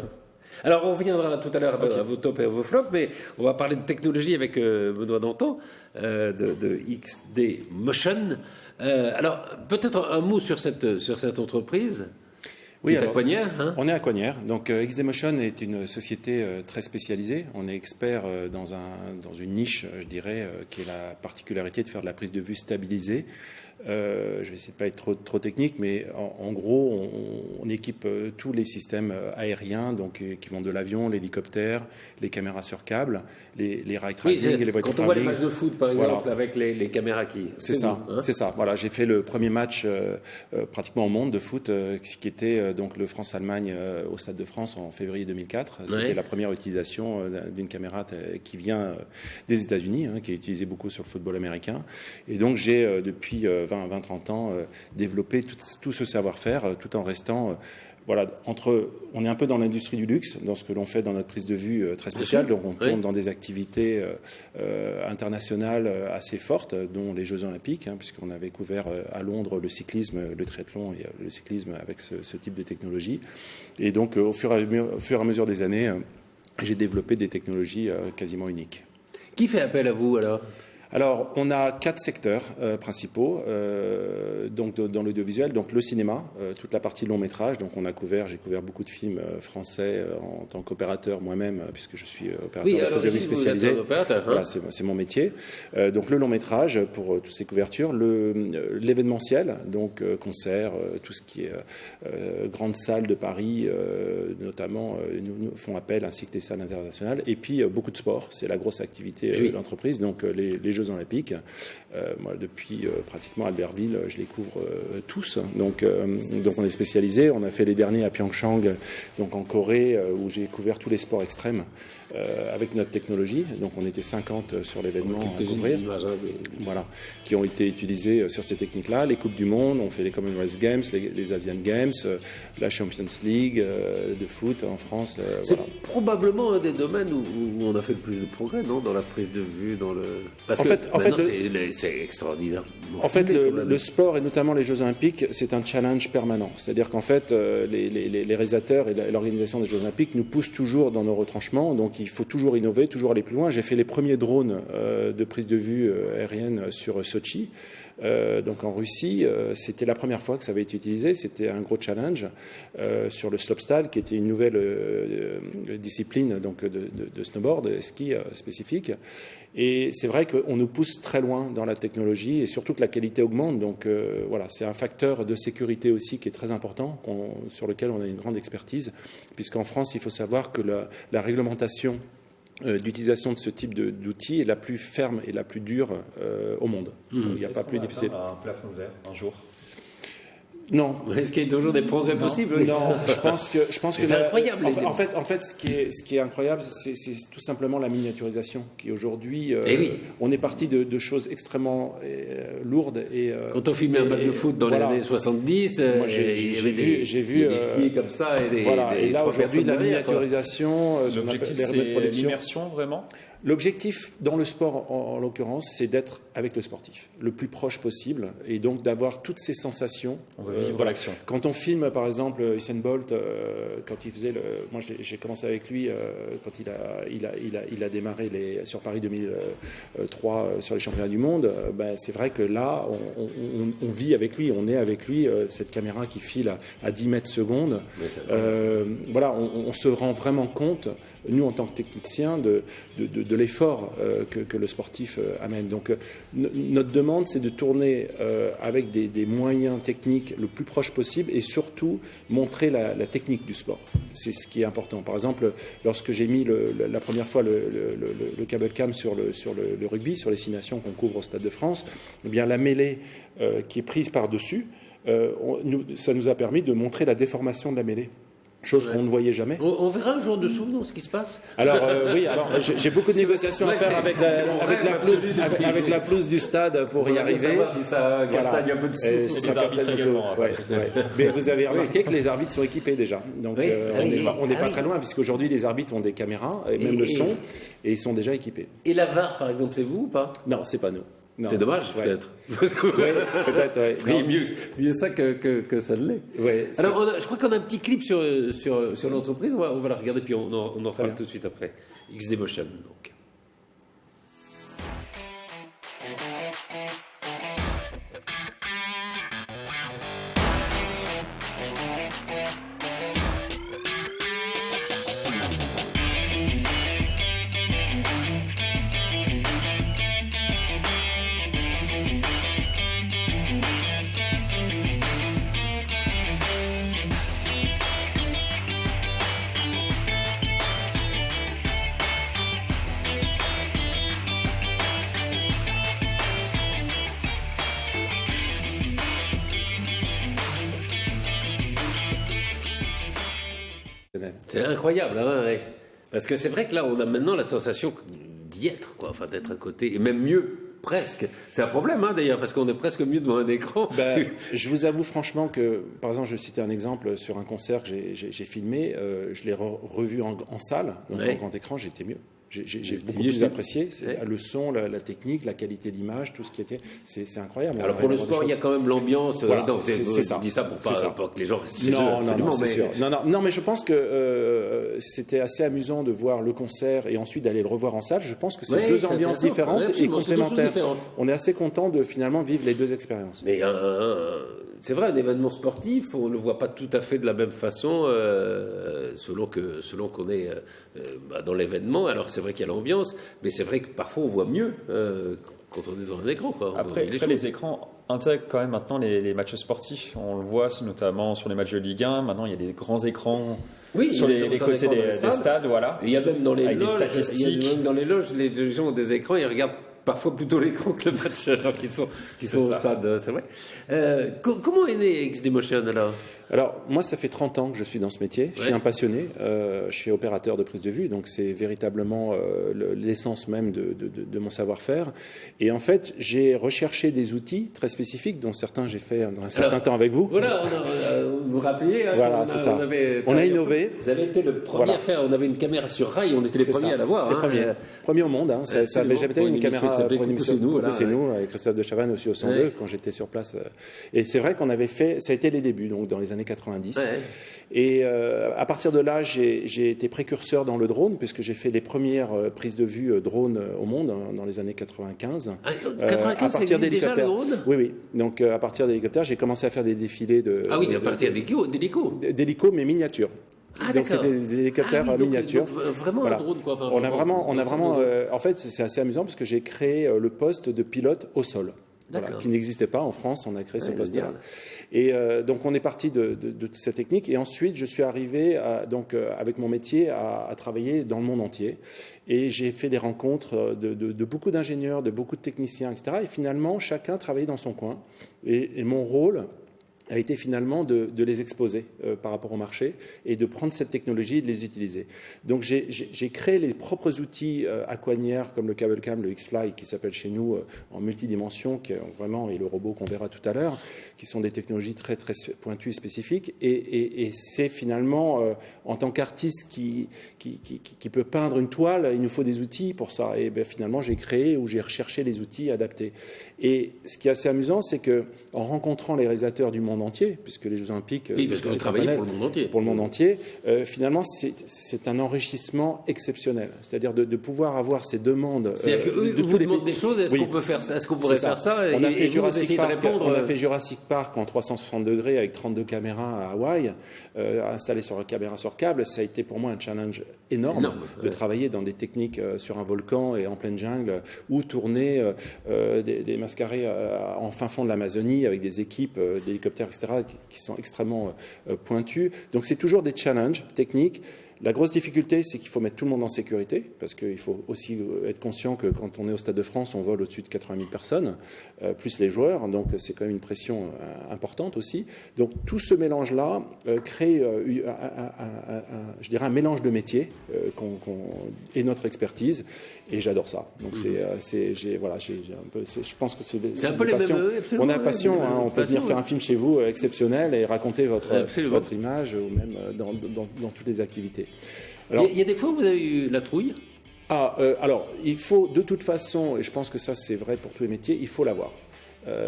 Alors, on reviendra tout à l'heure à vos tops et à vos flops, mais on va parler de technologie avec Benoît Dantan, de XD Motion. Alors, peut-être un mot sur cette entreprise. Oui, à Coignères, hein? On est à Coignères. Donc, XD Motion est une société très spécialisée. On est expert dans une niche, je dirais, qui est la particularité de faire de la prise de vue stabilisée. Je vais essayer de pas être trop technique, mais en gros, on équipe tous les systèmes aériens, donc qui vont de l'avion, l'hélicoptère, les caméras sur câble, les ray tracing et les voitures. Quand on voit les matchs de foot, par exemple, avec les caméras qui. C'est ça. C'est ça. Voilà, j'ai fait le premier match pratiquement au monde de foot, qui était donc le France-Allemagne au Stade de France en février 2004. C'était la première utilisation d'une caméra qui vient des États-Unis, qui est utilisée beaucoup sur le football américain. Et donc j'ai depuis 20-30 ans développer tout ce savoir-faire tout en restant on est un peu dans l'industrie du luxe, dans ce que l'on fait dans notre prise de vue très spéciale. Donc on tourne dans des activités internationales assez fortes, dont les Jeux Olympiques, puisqu'on avait couvert à Londres le cyclisme, le triathlon et le cyclisme avec ce type de technologie. Et donc au fur et à mesure des années, j'ai développé des technologies quasiment uniques. Qui fait appel à vous alors ? Alors, on a 4 secteurs principaux donc dans l'audiovisuel. Donc, le cinéma, toute la partie long métrage. Donc, j'ai couvert beaucoup de films français en tant qu'opérateur moi-même, puisque je suis opérateur de prise de vue spécialisé. Voilà, c'est mon métier. Donc, le long métrage pour toutes ces couvertures, l'événementiel, donc concerts, tout ce qui est grandes salles de Paris, notamment, nous font appel, ainsi que des salles internationales. Et puis, beaucoup de sport. C'est la grosse activité de l'entreprise. Donc, les Jeux Olympiques. Moi, depuis pratiquement Albertville, je les couvre tous. Donc, on est spécialisé. On a fait les derniers à Pyeongchang, donc en Corée, où j'ai couvert tous les sports extrêmes avec notre technologie. Donc, on était 50 sur l'événement à couvrir. Voilà, qui ont été utilisés sur ces techniques-là. Les Coupes du Monde, on fait les Commonwealth Games, les Asian Games, la Champions League de foot en France. C'est probablement un des domaines où on a fait le plus de progrès, non, dans la prise de vue, dans le. C'est extraordinaire. En fait, le sport et notamment les Jeux Olympiques, c'est un challenge permanent. C'est-à-dire qu'en fait, les réalisateurs et l'organisation des Jeux Olympiques nous poussent toujours dans nos retranchements. Donc, il faut toujours innover, toujours aller plus loin. J'ai fait les premiers drones de prise de vue aérienne sur Sochi. Donc en Russie, c'était la première fois que ça avait été utilisé. C'était un gros challenge sur le slopestyle, qui était une nouvelle discipline donc de snowboard, de ski spécifique. Et c'est vrai qu'on nous pousse très loin dans la technologie et surtout que la qualité augmente. Donc c'est un facteur de sécurité aussi qui est très important, sur lequel on a une grande expertise, puisqu'en France, il faut savoir que la réglementation d'utilisation de ce type d'outils est la plus ferme et la plus dure au monde. Il n'y a pas plus difficile. Un plafond vert un jour. Non. Est-ce qu'il y a toujours des progrès possibles? Non, je pense que c'est incroyable. En fait, ce qui est incroyable, c'est tout simplement la miniaturisation, qui aujourd'hui, on est parti de choses extrêmement lourdes et. Quand on filmait un match de foot dans les années 70, j'ai vu des pieds comme ça et là aujourd'hui la miniaturisation, l'objectif c'est l'immersion vraiment. L'objectif dans le sport, en l'occurrence, c'est d'être avec le sportif, le plus proche possible, et donc d'avoir toutes ces sensations. On va vivre l'action. Quand on filme, par exemple, Usain Bolt, quand il faisait moi j'ai commencé avec lui quand il a démarré sur Paris 2003 sur les championnats du monde. C'est vrai que là, on vit avec lui, on est avec lui. Cette caméra qui file à 10 mètres secondes. On se rend vraiment compte, nous en tant que techniciens, de l'effort que le sportif amène. Donc notre demande, c'est de tourner avec des moyens techniques le plus proche possible et surtout montrer la technique du sport. C'est ce qui est important. Par exemple, lorsque j'ai mis la première fois le câble cam sur le rugby, sur les 6 nations qu'on couvre au Stade de France, eh bien la mêlée qui est prise par-dessus, ça nous a permis de montrer la déformation de la mêlée. Chose qu'on ne voyait jamais. On verra un jour dessous, non, ce qui se passe. Alors j'ai beaucoup de négociations à faire avec la pelouse du stade pour y arriver. Si ça castagne un peu dessous. Et les arbitres également. Mais vous avez remarqué que les arbitres sont équipés déjà. Donc on n'est pas très loin, puisqu'aujourd'hui les arbitres ont des caméras et même le son, et ils sont déjà équipés. Et la VAR, par exemple, c'est vous ou pas? Non, c'est pas nous. Non. C'est dommage, peut-être. Oui, peut-être, oui. Mieux ça que ça ne l'est. Ouais, alors, je crois qu'on a un petit clip sur l'entreprise. On va la regarder, puis on en reparle tout de suite après. XD Motion, donc. C'est incroyable, hein, ouais. Parce que c'est vrai que là, on a maintenant la sensation d'y être, quoi, enfin d'être à côté, et même mieux, presque. C'est un problème, hein, d'ailleurs, parce qu'on est presque mieux devant un écran. Je vous avoue franchement que, par exemple, je citais un exemple sur un concert que j'ai filmé, je l'ai revu en salle, donc en grand écran, j'étais mieux. J'ai beaucoup plus apprécié. Le son, la technique, la qualité d'image, tout ce qui était. C'est incroyable. Alors pour le sport, il y a quand même l'ambiance. Voilà, c'est ça. Je dis ça pour pas que les gens restent chez eux. Non, c'est sûr. Non, mais je pense que c'était assez amusant de voir le concert et ensuite d'aller le revoir en salle. Je pense que c'est deux ambiances différentes et complémentaires. On est assez content de finalement vivre les deux expériences. Mais c'est vrai, un événement sportif, on ne le voit pas tout à fait de la même façon selon qu'on est dans l'événement. Alors c'est vrai qu'il y a l'ambiance, mais c'est vrai que parfois on voit mieux quand on est devant un écran. Quoi. Après les écrans intègrent quand même maintenant les matchs sportifs. On le voit notamment sur les matchs de Ligue 1. Maintenant, il y a des grands écrans sur les côtés des stades. Voilà. Et il y a même dans les avec loges, des statistiques. Même dans les loges, les gens ont des écrans, ils regardent parfois plutôt l'écran que le match alors qu'ils sont au stade, c'est vrai. Comment est né XD Motion alors, moi, ça fait 30 ans que je suis dans ce métier. Je suis un passionné. Je suis opérateur de prise de vue, donc c'est véritablement l'essence même de mon savoir-faire. Et en fait, j'ai recherché des outils très spécifiques, dont certains j'ai fait un certain temps avec vous. Voilà, vous vous rappelez voilà, c'est ça. On a innové. Vous avez été le premier à faire. On avait une caméra sur rail, on était les premiers à l'avoir. Les premiers au monde. Ça n'avait jamais été une caméra pour une émission. C'est nous, avec Christophe de Chavannes aussi au 102, quand j'étais sur place. Et c'est vrai qu'on avait fait, ça a été les débuts, donc dans les années 90. Et à partir de là, j'ai été précurseur dans le drone, puisque j'ai fait les premières prises de vue drone au monde dans les années 95. 95, ça existe déjà le drone ? Oui. Donc à partir d'hélicoptères, j'ai commencé à faire des défilés de... Ah oui, à partir d'hélicos ? D'hélicos, mais miniatures. Ah, donc c'était des hélicoptères miniatures. Donc vraiment un drone, quoi. Enfin, on a vraiment en fait, c'est assez amusant parce que j'ai créé le poste de pilote au sol. Voilà, qui n'existait pas en France, on a créé ce poste-là. Et donc on est parti de cette technique, et ensuite je suis arrivé avec mon métier à travailler dans le monde entier, et j'ai fait des rencontres de beaucoup d'ingénieurs, de beaucoup de techniciens, etc. Et finalement chacun travaillait dans son coin, et mon rôle a été finalement de les exposer par rapport au marché et de prendre cette technologie et de les utiliser. Donc j'ai créé les propres outils aquanières comme le Cable Cam, le X-Fly qui s'appelle chez nous en multidimension, qui vraiment, et le robot qu'on verra tout à l'heure, qui sont des technologies très très pointues et spécifiques. Et c'est finalement en tant qu'artiste qui peut peindre une toile, il nous faut des outils pour ça. Et finalement j'ai créé ou j'ai recherché les outils adaptés. Et ce qui est assez amusant, c'est que en rencontrant les réalisateurs du monde monde entier, puisque les Jeux Olympiques... Oui, parce que vous travaillez pour le monde entier. Pour le monde entier. Finalement, c'est un enrichissement exceptionnel. C'est-à-dire de pouvoir avoir ces demandes... C'est-à-dire qu'eux vous demandent des choses, est-ce qu'on peut faire ça, est-ce qu'on pourrait faire ça, on a fait Jurassic Park en 360 degrés avec 32 caméras à Hawaï, installées sur caméra sur câble. Ça a été pour moi un challenge énorme de travailler dans des techniques sur un volcan et en pleine jungle, ou tourner des mascarés en fin fond de l'Amazonie avec des équipes d'hélicoptères, etc., qui sont extrêmement pointues. Donc c'est toujours des challenges techniques. La grosse difficulté, c'est qu'il faut mettre tout le monde en sécurité, parce qu'il faut aussi être conscient que quand on est au Stade de France, on vole au-dessus de 80 000 personnes, plus les joueurs, donc c'est quand même une pression importante aussi. Donc tout ce mélange-là crée, je dirais, un mélange de métiers et notre expertise, et j'adore ça. Donc je pense que c'est un peu les mêmes. On a la passion, on peut venir faire un film chez vous exceptionnel et raconter votre image, ou même dans toutes les activités. Alors, il y a des fois où vous avez eu la trouille. Alors, il faut de toute façon, et je pense que ça c'est vrai pour tous les métiers, il faut l'avoir.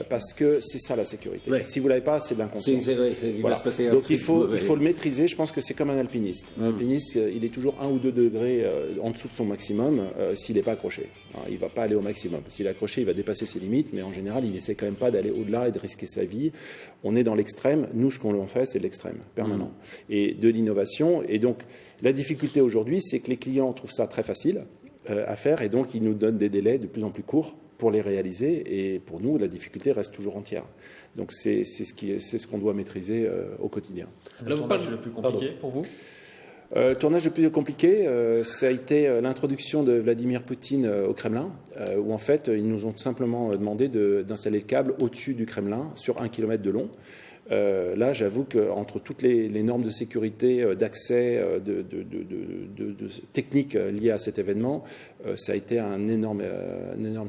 Parce que c'est ça la sécurité. Ouais. Si vous ne l'avez pas, c'est de l'inconscience. Donc il faut le maîtriser. Je pense que c'est comme un alpiniste. Un alpiniste, il est toujours 1 ou 2 degrés en dessous de son maximum s'il n'est pas accroché. Il ne va pas aller au maximum. S'il est accroché, il va dépasser ses limites, mais en général, il n'essaie quand même pas d'aller au-delà et de risquer sa vie. On est dans l'extrême. Nous, ce qu'on fait, c'est de l'extrême, permanent. Et de l'innovation. Et donc, la difficulté aujourd'hui, c'est que les clients trouvent ça très facile à faire, et donc ils nous donnent des délais de plus en plus courts pour les réaliser, et pour nous, la difficulté reste toujours entière. Donc c'est ce qu'on doit maîtriser au quotidien. Le tournage le plus compliqué pour vous ? Le tournage le plus compliqué, ça a été l'introduction de Vladimir Poutine au Kremlin, où en fait, ils nous ont simplement demandé d'installer le câble au-dessus du Kremlin, sur 1 kilomètre de long. Là, j'avoue qu'entre toutes les normes de sécurité, d'accès, de techniques liées à cet événement, ça a été un énorme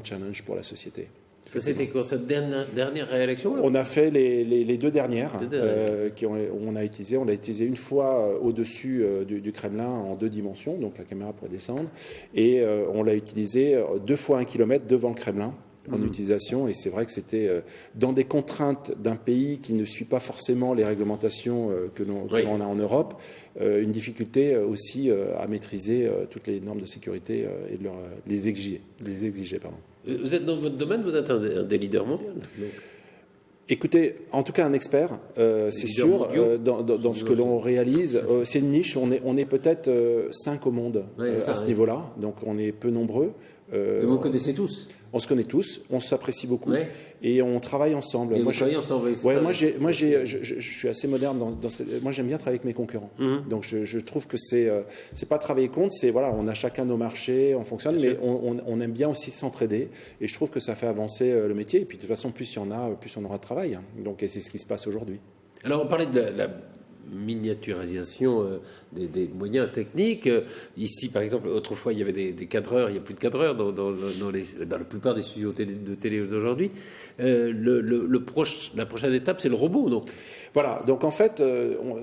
challenge pour la société. C'était quoi, cette dernière réélection là ? On a fait les 2 dernières on a utilisé une fois au-dessus du Kremlin en 2 dimensions, donc la caméra pourrait descendre, et on l'a utilisé 2 fois 1 kilomètre devant le Kremlin en utilisation, et c'est vrai que c'était dans des contraintes d'un pays qui ne suit pas forcément les réglementations que l'on a en Europe, une difficulté aussi à maîtriser toutes les normes de sécurité et de les exiger. Vous êtes dans votre domaine, vous êtes un des leaders mondiaux. Écoutez, en tout cas un expert, c'est sûr, dans ce que l'on réalise. C'est une niche, on est peut-être 5 au monde à ce niveau-là, donc on est peu nombreux. Et vous connaissez tous ? On se connaît tous, on s'apprécie beaucoup, et on travaille ensemble. Et vous travaillez ensemble. Je suis assez moderne moi j'aime bien travailler avec mes concurrents. Donc je trouve que c'est pas travailler contre, c'est on a chacun nos marchés, on fonctionne, mais on aime bien aussi s'entraider, et je trouve que ça fait avancer le métier. Et puis de toute façon, plus il y en a, plus on aura de travail. Donc c'est ce qui se passe aujourd'hui. Alors on parlait de la miniaturisation des moyens techniques. Ici, par exemple, autrefois, il y avait des cadreurs, il n'y a plus de cadreurs dans la plupart des studios de télé d'aujourd'hui. La prochaine étape, c'est le robot. Donc. Voilà, donc en fait,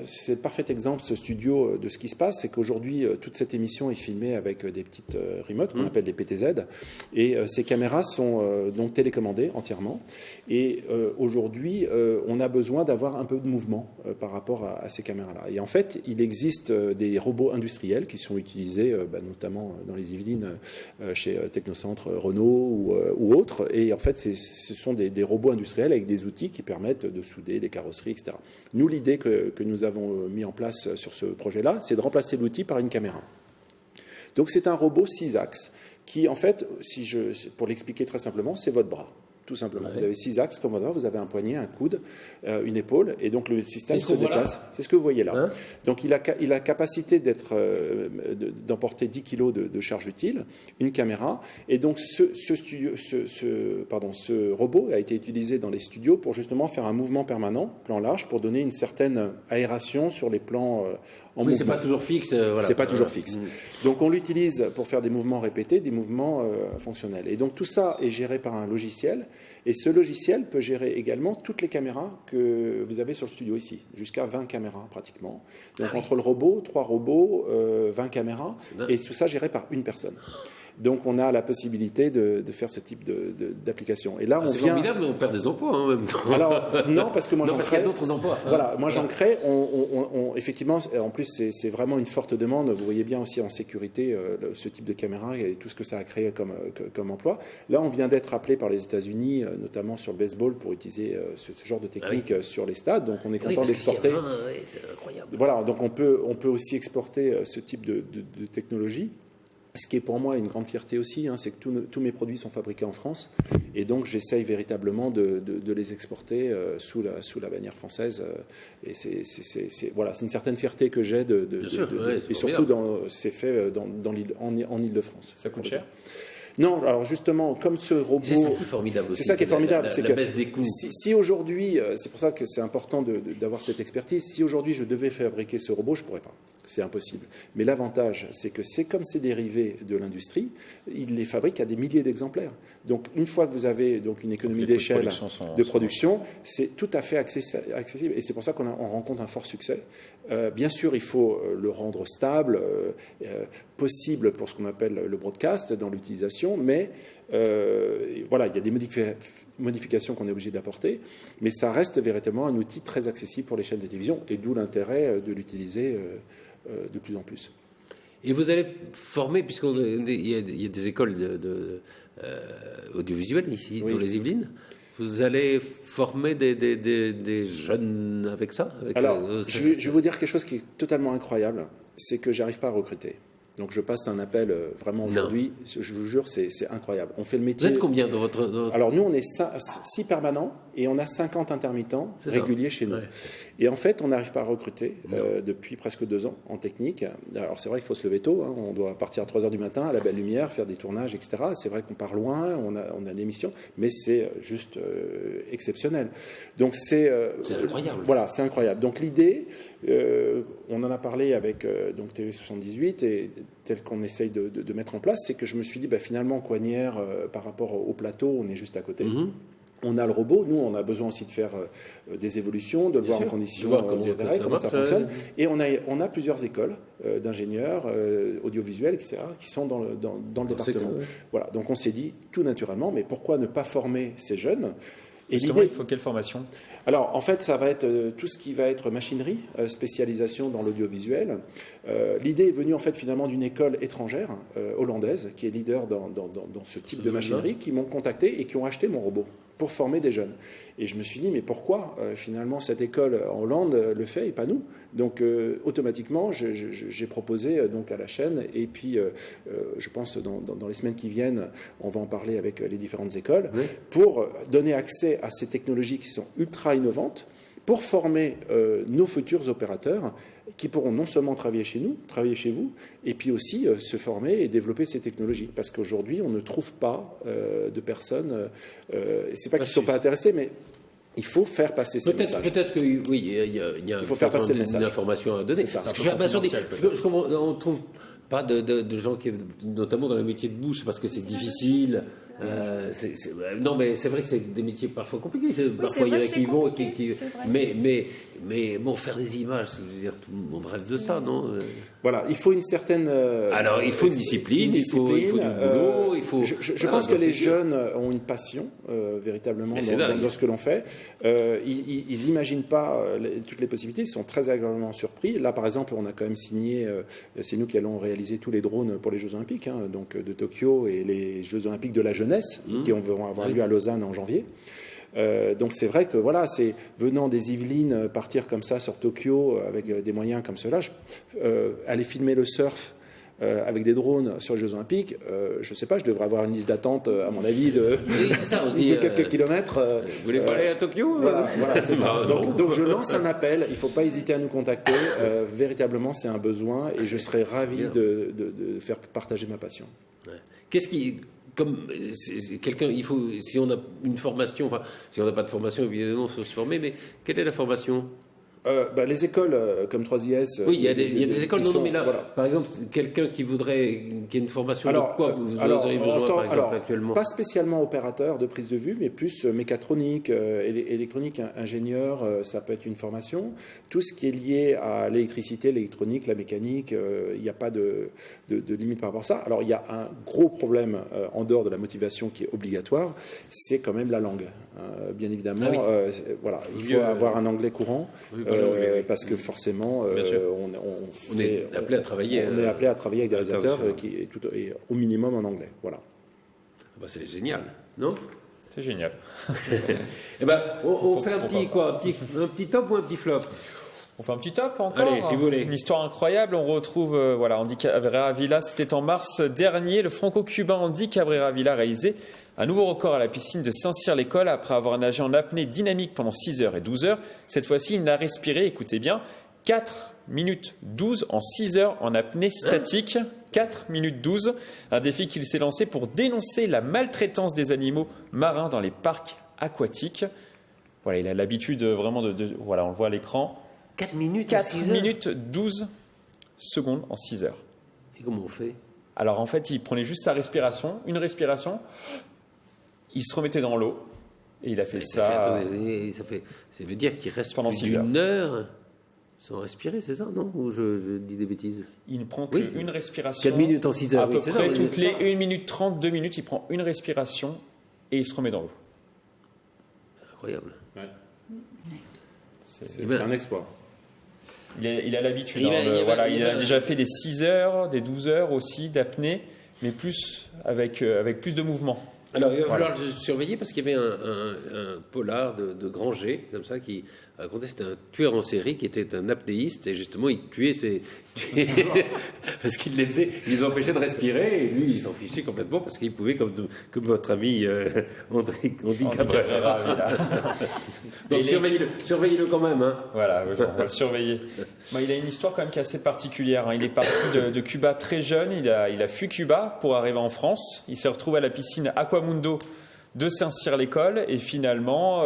c'est le parfait exemple, ce studio, de ce qui se passe, c'est qu'aujourd'hui, toute cette émission est filmée avec des petites remotes qu'on appelle des PTZ, et ces caméras sont donc télécommandées entièrement, et aujourd'hui, on a besoin d'avoir un peu de mouvement par rapport à ces caméras-là. Et en fait, il existe des robots industriels qui sont utilisés notamment dans les Yvelines, chez Technocentre Renault ou autres, et en fait, ce sont des robots industriels avec des outils qui permettent de souder des carrosseries, etc. Nous, l'idée que nous avons mis en place sur ce projet-là, c'est de remplacer l'outil par une caméra. Donc c'est un robot 6 axes qui, en fait, pour l'expliquer très simplement, c'est votre bras. Tout simplement. Vous avez 6 axes comme votre bras, vous avez un poignet, un coude, une épaule, et donc le système se déplace. C'est ce que vous voyez là. Donc il a la capacité d'emporter 10 kg de charge utile, une caméra, et donc ce robot a été utilisé dans les studios pour justement faire un mouvement permanent, plan large, pour donner une certaine aération sur les plans en mouvement. C'est pas toujours fixe. C'est pas toujours fixe. Donc on l'utilise pour faire des mouvements répétés, des mouvements fonctionnels. Et donc tout ça est géré par un logiciel. Et ce logiciel peut gérer également toutes les caméras que vous avez sur le studio ici, jusqu'à 20 caméras pratiquement. Donc entre le robot, 3 robots, 20 caméras, et tout ça géré par une personne. Donc on a la possibilité de faire ce type d'application. Et là, c'est formidable, mais on perd des emplois en même temps. Alors non, parce que moi parce qu'il y a d'autres emplois. Voilà, moi j'en crée. Effectivement, en plus c'est vraiment une forte demande. Vous voyez bien aussi en sécurité ce type de caméra et tout ce que ça a créé comme emploi. Là, on vient d'être appelé par les États-Unis, notamment sur le baseball, pour utiliser ce genre de technique sur les stades. Donc on est content d'exporter. C'est incroyable. Voilà, donc on peut aussi exporter ce type de technologie. Ce qui est pour moi une grande fierté aussi, c'est que tous mes produits sont fabriqués en France, et donc j'essaye véritablement de les exporter sous la bannière française. Et c'est une certaine fierté que j'ai et surtout c'est fait en Île-de-France. Ça coûte cher ? Non, alors justement, comme ce robot... C'est ça qui est formidable aussi. C'est ça qui est formidable. La baisse des coûts. Si aujourd'hui, c'est pour ça que c'est important d'avoir cette expertise, si aujourd'hui je devais fabriquer ce robot, je ne pourrais pas. C'est impossible. Mais l'avantage, c'est que c'est comme c'est dérivé de l'industrie, ils les fabriquent à des milliers d'exemplaires. Donc une fois que vous avez donc une économie d'échelle de production, c'est tout à fait accessible. Et c'est pour ça qu'on rencontre un fort succès. Bien sûr, il faut le rendre stable, possible pour ce qu'on appelle le broadcast dans l'utilisation, mais voilà, il y a des modifications qu'on est obligé d'apporter, mais ça reste véritablement un outil très accessible pour les chaînes de télévision, et d'où l'intérêt de l'utiliser de plus en plus. Et vous allez former, puisqu'il y a des écoles audiovisuelles ici, dans les Yvelines, vous allez former des jeunes avec ça Alors, je vais vous dire quelque chose qui est totalement incroyable, c'est que j'arrive pas à recruter. Donc je passe un appel vraiment aujourd'hui, je vous jure, c'est incroyable. On fait le métier. Vous êtes combien dans votre... Alors nous, on est 6 permanents et on a 50 intermittents réguliers chez nous. Ouais. Et en fait, on n'arrive pas à recruter depuis presque 2 ans en technique. Alors c'est vrai qu'il faut se lever tôt, on doit partir à 3 heures du matin à la belle lumière, faire des tournages, etc. C'est vrai qu'on part loin, on a une émission, mais c'est juste exceptionnel. Donc c'est incroyable. Voilà, c'est incroyable. Donc l'idée, on en a parlé avec donc TV78 et tel qu'on essaye de mettre en place, c'est que je me suis dit, finalement, Coignières, par rapport au plateau, on est juste à côté. Mm-hmm. On a le robot, nous, on a besoin aussi de faire des évolutions, de le voir en conditions, comment ça fonctionne. Et on a plusieurs écoles d'ingénieurs audiovisuels, etc., qui sont dans le département. Voilà, donc on s'est dit, tout naturellement, mais pourquoi ne pas former ces jeunes ? Et justement, il faut quelle formation ? Alors, en fait, ça va être tout ce qui va être machinerie, spécialisation dans l'audiovisuel. L'idée est venue, en fait, finalement, d'une école étrangère, hollandaise, qui est leader dans ce type de machinerie, qui m'ont contacté et qui ont acheté mon robot pour former des jeunes. Et je me suis dit, mais pourquoi, finalement, cette école en Hollande le fait et pas nous ? Donc, automatiquement, j'ai proposé donc à la chaîne, et puis, je pense, dans les semaines qui viennent, on va en parler avec les différentes écoles, pour donner accès à ces technologies qui sont ultra innovantes, pour former nos futurs opérateurs qui pourront non seulement travailler chez nous, travailler chez vous, et puis aussi se former et développer ces technologies. Parce qu'aujourd'hui, on ne trouve pas de personnes, c'est pas qu'ils ne sont pas intéressés, mais il faut faire passer ces messages. Peut-être que oui, il faut faire passer une information à donner. C'est ça. On ne trouve pas de gens qui, notamment dans le métier de bouche, parce que c'est difficile. Non, mais c'est vrai que c'est des métiers parfois compliqués. Parfois, il y en a qui vont, mais bon, faire des images, je veux dire, tout le monde rêve de ça, non ? Voilà, il faut une certaine. Alors, il faut une discipline, il faut du boulot, il faut. Je pense que les jeunes ont une passion, véritablement, dans ce que l'on fait. Ils n'imaginent pas toutes les possibilités, ils sont très agréablement surpris. Là, par exemple, on a quand même signé, c'est nous qui allons réaliser tous les drones pour les Jeux Olympiques, donc de Tokyo et les Jeux Olympiques de la jeunesse, qui vont avoir lieu à Lausanne en janvier. Donc c'est vrai que voilà, c'est venant des Yvelines, partir comme ça sur Tokyo avec des moyens comme cela, aller filmer le surf avec des drones sur les Jeux Olympiques, je ne sais pas, je devrais avoir une liste d'attente, à mon avis, de quelques kilomètres. Vous voulez pas aller à Tokyo ? Voilà, c'est ça. Donc je lance un appel, il ne faut pas hésiter à nous contacter. Véritablement, c'est un besoin et je serais ravi de faire partager ma passion. Ouais. Qu'est-ce qui... Comme quelqu'un, il faut, si on a une formation, enfin, si on n'a pas de formation, évidemment, il faut se former, mais quelle est la formation Les écoles comme 3IS. Oui, il y a des écoles mais là, voilà. par exemple, quelqu'un qui a une formation de quoi vous auriez besoin, par exemple, actuellement? Pas spécialement opérateur de prise de vue, mais plus mécatronique, électronique, ingénieur, ça peut être une formation. Tout ce qui est lié à l'électricité, l'électronique, la mécanique, il n'y a pas de limite par rapport à ça. Alors, il y a un gros problème en dehors de la motivation qui est obligatoire, c'est quand même la langue. Bien évidemment, voilà, il faut avoir un anglais courant. Oui, parce que forcément, on est appelé à travailler. On est appelé à travailler avec des réalisateurs qui est au minimum en anglais. Voilà. C'est génial, non? C'est génial. On fait un petit top ou un petit flop? On fait un petit top encore. Allez, si vous voulez. Une histoire incroyable. On retrouve Andy Cabrera Villa. C'était en mars dernier. Le franco-cubain Andy Cabrera Villa a réalisé un nouveau record à la piscine de Saint-Cyr-l'École après avoir nagé en apnée dynamique pendant 6 heures et 12 heures. Cette fois-ci, il n'a respiré, écoutez bien, 4 minutes 12 en 6 heures en apnée statique. 4 minutes 12. Un défi qu'il s'est lancé pour dénoncer la maltraitance des animaux marins dans les parcs aquatiques. Voilà, il a l'habitude vraiment voilà, on le voit à l'écran. 4 minutes 4 minutes 12 secondes en 6 heures. Et comment on fait? Alors en fait, il prenait juste sa respiration, une respiration, il se remettait dans l'eau et il a fait ça. Ça veut dire qu'il reste pendant 6 heures. Une heure sans respirer, c'est ça, non? Ou je dis des bêtises? Il ne prend qu'une respiration. 4 minutes en 6 heures. À peu près toutes les 1 minute 30, 2 minutes, il prend une respiration et il se remet dans l'eau. Incroyable. Ouais. C'est un exploit. Il a l'habitude. Il a déjà fait des 6 heures, des 12 heures aussi d'apnée, mais plus avec plus de mouvement. Alors, il va falloir le surveiller parce qu'il y avait un polar de Granger, comme ça, qui racontait, c'était un tueur en série qui était un apnéiste et justement, il tuait parce qu'il les empêchait de respirer et lui, il s'en fichait complètement parce qu'il pouvait, comme votre ami Andy Cabrera. Donc, surveillez-le quand même. Hein. Voilà, on va le surveiller. Il a une histoire quand même qui est assez particulière. Hein. Il est parti de Cuba très jeune, il a fui Cuba pour arriver en France. Il s'est retrouvé à la piscine Aquamundo de Saint-Cyr-l'École et finalement,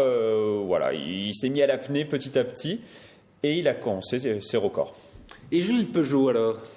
il s'est mis à l'apnée petit à petit et il a commencé ses records. Et Julie Peugeot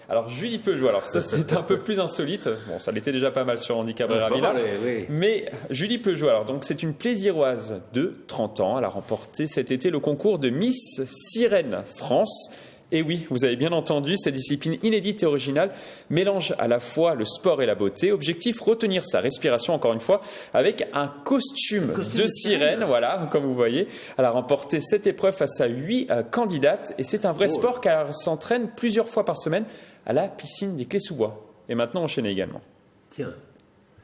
alors Julie Peugeot, ça c'est un peu plus insolite. Bon, ça l'était déjà pas mal sur Andy Cabrera Villa. Oui. Mais Julie Peugeot, donc c'est une plaisiroise de 30 ans. Elle a remporté cet été le concours de Miss Sirène France. Et oui, vous avez bien entendu, cette discipline inédite et originale mélange à la fois le sport et la beauté. Objectif, retenir sa respiration, encore une fois, avec un costume de sirène, voilà, comme vous voyez. Elle a remporté cette épreuve face à 8 candidates. Et c'est un vrai sport car elle s'entraîne plusieurs fois par semaine à la piscine des Clés-sous-Bois. Et maintenant enchaînée également. Tiens.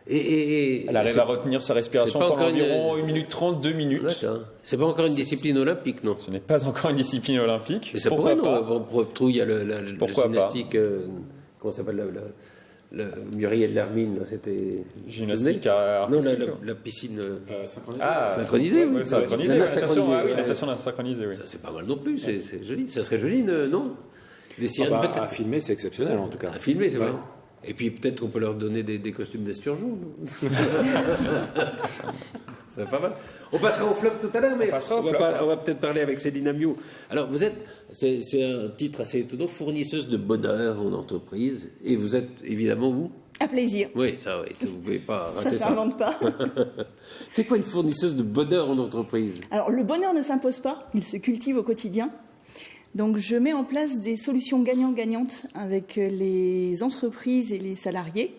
Elle arrive à retenir sa respiration pendant environ 1 minute 30, 2 minutes. D'accord. C'est pas encore une discipline olympique, non? Ce n'est pas encore une discipline olympique. Mais ça pourrait, non? Pour il y a la gymnastique, comment ça s'appelle, Muriel Lermine, c'était... Gymnastique artistique. Non, la piscine synchronisée. Oui. Synchronisée, natation synchronisée, oui. Ça, c'est pas mal non plus, c'est joli. Ça serait joli, non? Des sirènes, à filmer, c'est exceptionnel en tout cas. À filmer, c'est vrai. Et puis peut-être qu'on peut leur donner des costumes d'esturgeon. C'est pas mal. On passera au flop tout à l'heure, mais on va peut-être parler avec Céline Amiot. Alors c'est un titre assez étonnant, fournisseuse de bonheur en entreprise, et vous êtes évidemment vous? À plaisir. Oui, ça, vous pouvez pas rater ça. Ça s'invente pas. C'est quoi une fournisseuse de bonheur en entreprise? Alors le bonheur ne s'impose pas, il se cultive au quotidien. Donc je mets en place des solutions gagnant-gagnantes avec les entreprises et les salariés.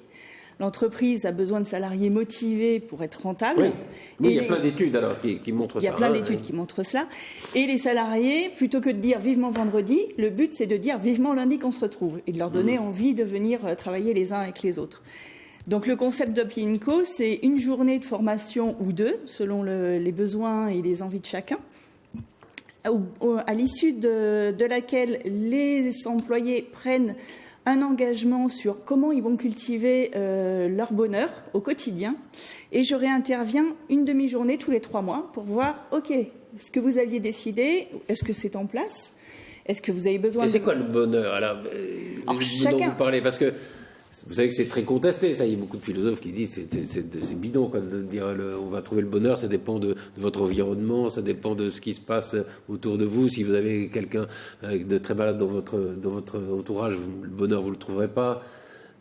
L'entreprise a besoin de salariés motivés pour être rentable. Oui, il y a plein d'études alors qui montrent ça. Il y a plein d'études qui montrent cela. Et les salariés, plutôt que de dire vivement vendredi, le but c'est de dire vivement lundi qu'on se retrouve et de leur donner envie de venir travailler les uns avec les autres. Donc le concept d'Opinco, c'est une journée de formation ou deux, selon les besoins et les envies de chacun, à l'issue de laquelle les employés prennent un engagement sur comment ils vont cultiver leur bonheur au quotidien. Et je réinterviens une demi-journée tous les 3 mois pour voir, OK, ce que vous aviez décidé, est-ce que c'est en place? Est-ce que vous avez besoin c'est quoi le bonheur alors, dont vous parlez? Parce que Vous savez que c'est très contesté, ça. Il y a beaucoup de philosophes qui disent c'est bidon, quoi, de dire on va trouver le bonheur, ça dépend de votre environnement, ça dépend de ce qui se passe autour de vous. Si vous avez quelqu'un de très malade dans votre entourage, le bonheur, vous ne le trouverez pas.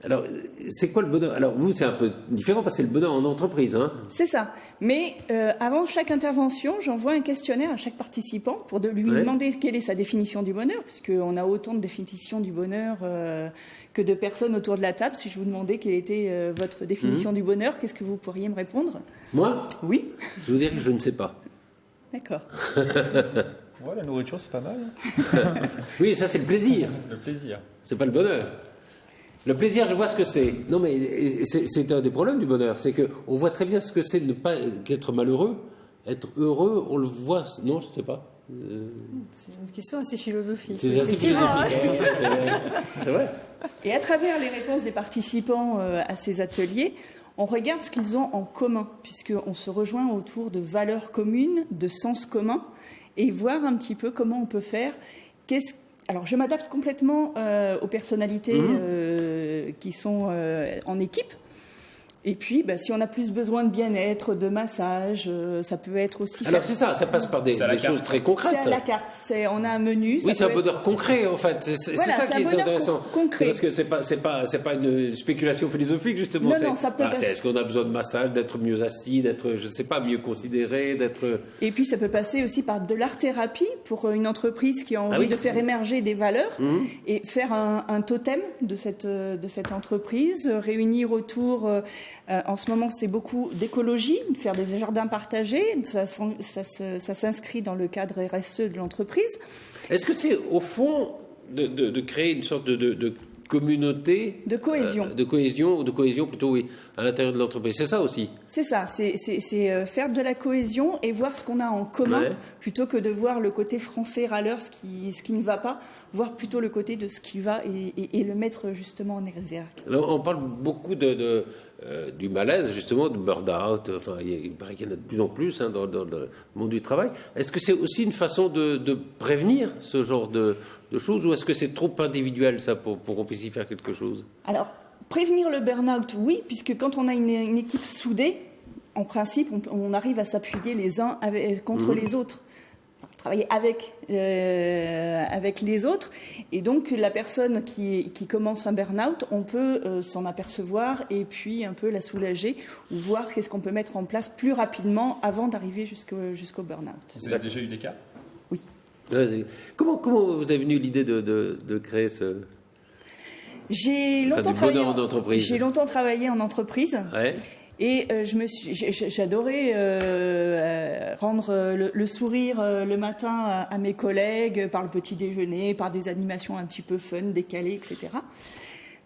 Alors, c'est quoi le bonheur? Alors, vous, c'est un peu différent parce que c'est le bonheur en entreprise. Hein. C'est ça. Mais avant chaque intervention, j'envoie un questionnaire à chaque participant pour lui demander quelle est sa définition du bonheur, puisqu'on a autant de définitions du bonheur que de personnes autour de la table. Si je vous demandais quelle était votre définition du bonheur, qu'est-ce que vous pourriez me répondre? Moi? Oui. Je vous dirais que je ne sais pas. D'accord. Ouais, la nourriture, c'est pas mal. Oui, ça, c'est le plaisir. Le plaisir. C'est pas le bonheur. Le plaisir, je vois ce que c'est. Non, mais c'est un des problèmes du bonheur. C'est qu'on voit très bien ce que c'est de ne pas être malheureux. Être heureux, on le voit. Non, je ne sais pas. C'est une question assez philosophique. C'est assez philosophique. C'est vrai. Et à travers les réponses des participants à ces ateliers, on regarde ce qu'ils ont en commun, puisqu'on se rejoint autour de valeurs communes, de sens commun, et voir un petit peu comment on peut faire. Alors, je m'adapte complètement aux personnalités qui sont en équipe. Et puis, si on a plus besoin de bien-être, de massage, ça peut être aussi... Alors c'est ça passe par des choses très concrètes. C'est à la carte, on a un menu... Oui, c'est un bonheur concret, en fait. C'est ça qui est intéressant. Concret. Parce que c'est pas une spéculation philosophique, justement. Non, ça peut passer. Est-ce qu'on a besoin de massage, d'être mieux assis, d'être, je ne sais pas, mieux considéré, d'être... Et puis, ça peut passer aussi par de l'art-thérapie pour une entreprise qui a envie de faire émerger des valeurs et faire un totem de cette entreprise, réunir autour... en ce moment, c'est beaucoup d'écologie, de faire des jardins partagés. Ça s'inscrit dans le cadre RSE de l'entreprise. Est-ce que c'est, au fond, de créer une sorte de communauté... De cohésion. De cohésion plutôt, oui, à l'intérieur de l'entreprise. C'est ça aussi. C'est ça, c'est faire de la cohésion et voir ce qu'on a en commun, plutôt que de voir le côté français râleur, ce qui ne va pas, voir plutôt le côté de ce qui va et le mettre justement en exergue. Alors, on parle beaucoup du malaise, justement, de burn-out. Enfin, il paraît qu'il y en a de plus en plus dans le monde du travail. Est-ce que c'est aussi une façon de prévenir ce genre de choses, ou est-ce que c'est trop individuel, ça, pour qu'on puisse y faire quelque chose? Alors, prévenir le burn-out, oui, puisque quand on a une équipe soudée, en principe, on arrive à s'appuyer les uns contre les autres. Travailler avec les autres, et donc la personne qui commence un burn-out, on peut s'en apercevoir et puis un peu la soulager ou voir qu'est-ce qu'on peut mettre en place plus rapidement avant d'arriver jusqu'au burn-out. Vous avez déjà eu des cas? Oui. Comment vous avez venu l'idée de créer ce... J'ai longtemps travaillé en entreprise. Ouais. Et j'adorais rendre le sourire le matin à mes collègues par le petit déjeuner, par des animations un petit peu fun, décalées, etc.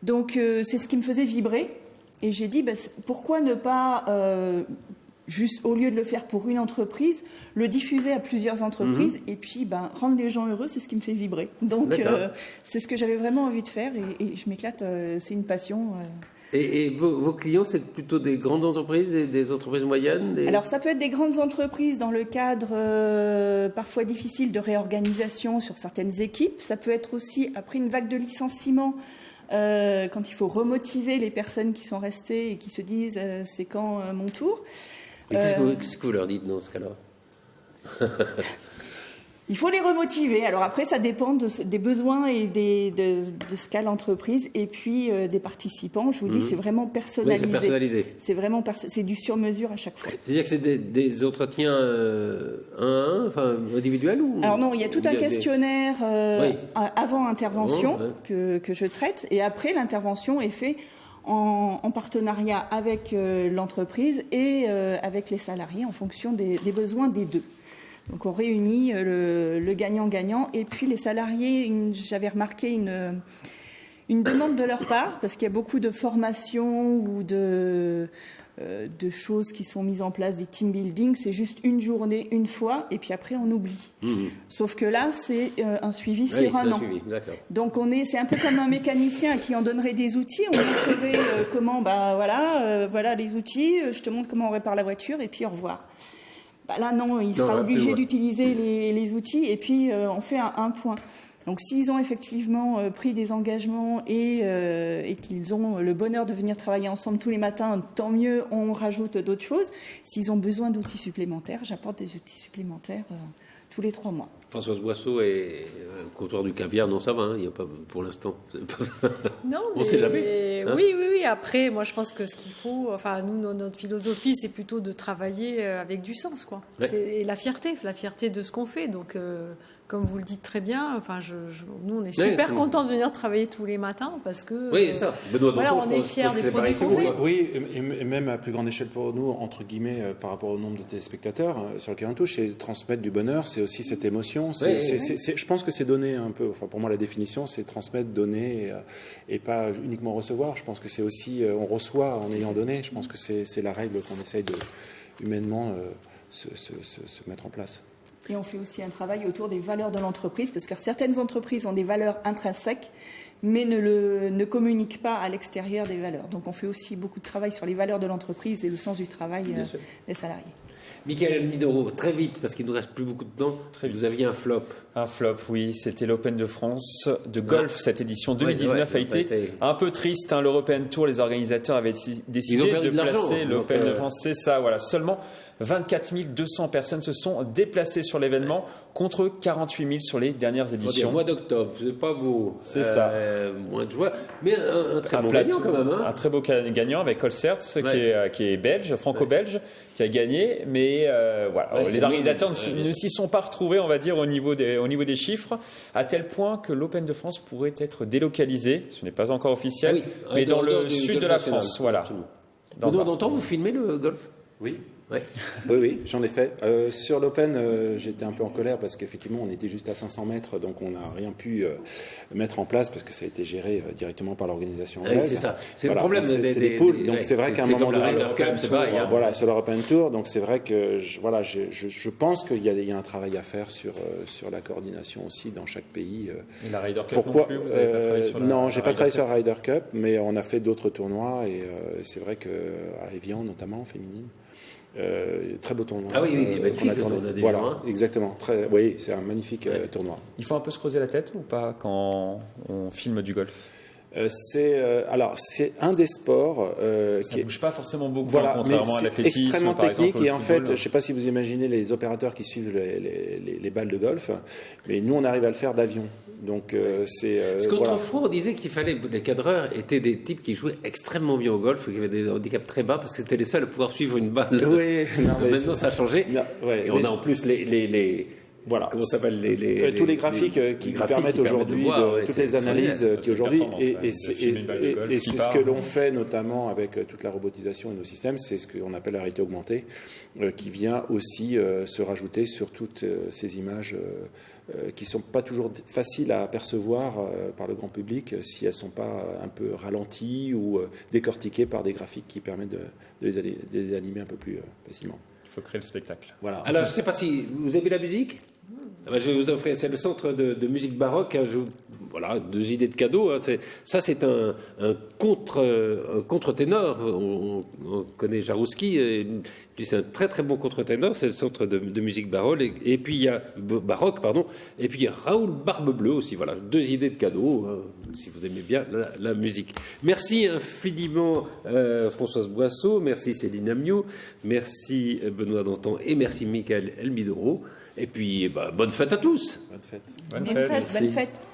Donc c'est ce qui me faisait vibrer. Et j'ai dit, pourquoi ne pas, juste au lieu de le faire pour une entreprise, le diffuser à plusieurs entreprises et puis rendre les gens heureux, c'est ce qui me fait vibrer. Donc c'est ce que j'avais vraiment envie de faire et je m'éclate, c'est une passion. Et vos clients, c'est plutôt des grandes entreprises, des entreprises moyennes Alors, ça peut être des grandes entreprises dans le cadre parfois difficile de réorganisation sur certaines équipes. Ça peut être aussi, après une vague de licenciements, quand il faut remotiver les personnes qui sont restées et qui se disent « c'est quand mon tour ?» Et qu'est-ce que vous leur dites dans ce cas-là? Il faut les remotiver. Alors après, ça dépend des besoins et de ce qu'a l'entreprise et puis des participants. Je vous dis, c'est vraiment personnalisé. Oui, c'est personnalisé. C'est vraiment c'est du sur-mesure à chaque fois. C'est-à-dire que c'est des entretiens enfin individuels ou... Alors non, il y a tout un questionnaire avant intervention que je traite et après l'intervention est faite en partenariat avec l'entreprise et avec les salariés en fonction des besoins des deux. Donc on réunit le gagnant-gagnant et puis les salariés, j'avais remarqué une demande de leur part parce qu'il y a beaucoup de formations ou de choses qui sont mises en place, des team building, c'est juste une journée, une fois et puis après on oublie. Sauf que là c'est un suivi sur un an. Donc c'est un peu comme un mécanicien à qui on donnerait des outils, on montrerait comment, voilà les outils, je te montre comment on répare la voiture et puis au revoir. Là, non, il sera obligé d'utiliser les outils et puis on fait un point. Donc s'ils ont effectivement pris des engagements et qu'ils ont le bonheur de venir travailler ensemble tous les matins, tant mieux, on rajoute d'autres choses. S'ils ont besoin d'outils supplémentaires, j'apporte des outils supplémentaires tous les 3 mois. Françoise Boisseau et comptoir du caviar, non, ça va, il n'y a pas pour l'instant. Non, on ne sait jamais. Hein. Oui. Après, moi, je pense que ce qu'il faut, enfin, nous, notre philosophie, c'est plutôt de travailler avec du sens, quoi. Ouais. Et la fierté de ce qu'on fait. Donc, comme vous le dites très bien, enfin, nous, on est super contents de venir travailler tous les matins parce que. Oui, ça. Benoît Danton, on est fiers des produits qu'on fait. Oui, et même à plus grande échelle pour nous, entre guillemets, par rapport au nombre de téléspectateurs sur lequel on touche, c'est transmettre du bonheur, c'est aussi cette émotion. Je pense que c'est donner un peu. Enfin, pour moi, la définition, c'est transmettre, donner, et pas uniquement recevoir. Je pense que c'est aussi, on reçoit en ayant donné. Je pense que c'est la règle qu'on essaye de humainement se mettre en place. Et on fait aussi un travail autour des valeurs de l'entreprise, parce que certaines entreprises ont des valeurs intrinsèques, mais ne communiquent pas à l'extérieur des valeurs. Donc on fait aussi beaucoup de travail sur les valeurs de l'entreprise et le sens du travail des salariés. Michael Midoro, très vite, parce qu'il ne nous reste plus beaucoup de temps. Vous aviez un flop. Un flop, oui. C'était l'Open de France de golf. Cette édition 2019 a été un peu triste. L'European Tour, les organisateurs avaient décidé de placer l'Open de France. C'est ça, voilà. Seulement 24 200 personnes se sont déplacées sur l'événement contre 48 000 sur les dernières éditions. Mois d'octobre, c'est pas beau. C'est ça. Moins de joie, mais un très bon gagnant quand même. Un très beau gagnant avec Colserts, qui est belge, franco-belge, qui a gagné. Mais voilà, les organisateurs ne s'y sont pas retrouvés, on va dire, au niveau des chiffres, à tel point que l'Open de France pourrait être délocalisé. Ce n'est pas encore officiel, mais dans le sud de la France. Voilà. Benoît Danton, vous filmez le golf ? Oui. Ouais. Oui, j'en ai fait. Sur l'Open, j'étais un peu en colère parce qu'effectivement, on était juste à 500 mètres, donc on n'a rien pu mettre en place parce que ça a été géré directement par l'organisation anglaise. Oui, c'est ça. C'est le problème des poules. Donc c'est vrai qu'à un moment donné, voilà, sur l'European Tour, donc c'est vrai que je pense qu'il y a un travail à faire sur la coordination aussi dans chaque pays. Et la Ryder Cup non plus, vous n'avez pas travaillé sur Non, j'ai pas travaillé sur la Ryder Cup, mais on a fait d'autres tournois et c'est vrai qu'à Evian notamment, féminine. Très beau tournoi. Ah oui, magnifique le tournoi des Voilà, Lions. Exactement. Oui, c'est un magnifique tournoi. Il faut un peu se creuser la tête ou pas quand on filme du golf? C'est un des sports ça ne bouge pas forcément beaucoup, contrairement à l'athlétisme, extrêmement par technique exemple, et en fait, je ne sais pas si vous imaginez les opérateurs qui suivent les balles de golf, mais nous on arrive à le faire d'avion. Donc c'est. Parce qu'autrefois on disait qu'il fallait les cadreurs étaient des types qui jouaient extrêmement bien au golf, qui avaient des handicaps très bas parce que c'était les seuls à pouvoir suivre une balle. Oui. Maintenant ça a changé. Et on a en plus voilà. Comment ça s'appelle tous les graphiques qui permettent aujourd'hui toutes les analyses qui aujourd'hui et c'est ce que l'on fait notamment avec toute la robotisation et nos systèmes, c'est ce qu'on appelle la réalité augmentée qui vient aussi se rajouter sur toutes ces images qui sont pas toujours faciles à percevoir par le grand public si elles sont pas un peu ralenties ou décortiquées par des graphiques qui permettent de les animer un peu plus facilement. Il faut créer le spectacle. Voilà. Alors, je ne sais pas si vous avez la musique. Je vais vous offrir, c'est le centre de musique baroque. Voilà, 2 idées de cadeaux. C'est un contre-ténor. On connaît Jarouski. Lui, c'est un très très bon contre-ténor. C'est le centre de musique baroque. Et puis il y a baroque, pardon. Et puis il y a Raoul Barbe-Bleue aussi. Voilà, 2 idées de cadeaux. Si vous aimez bien la musique. Merci infiniment Françoise Boisseau. Merci Céline Amiot. Merci Benoît Danton et merci Michael Elmidoro. Et puis bonne fête à tous. Bonne fête. Bonne fête.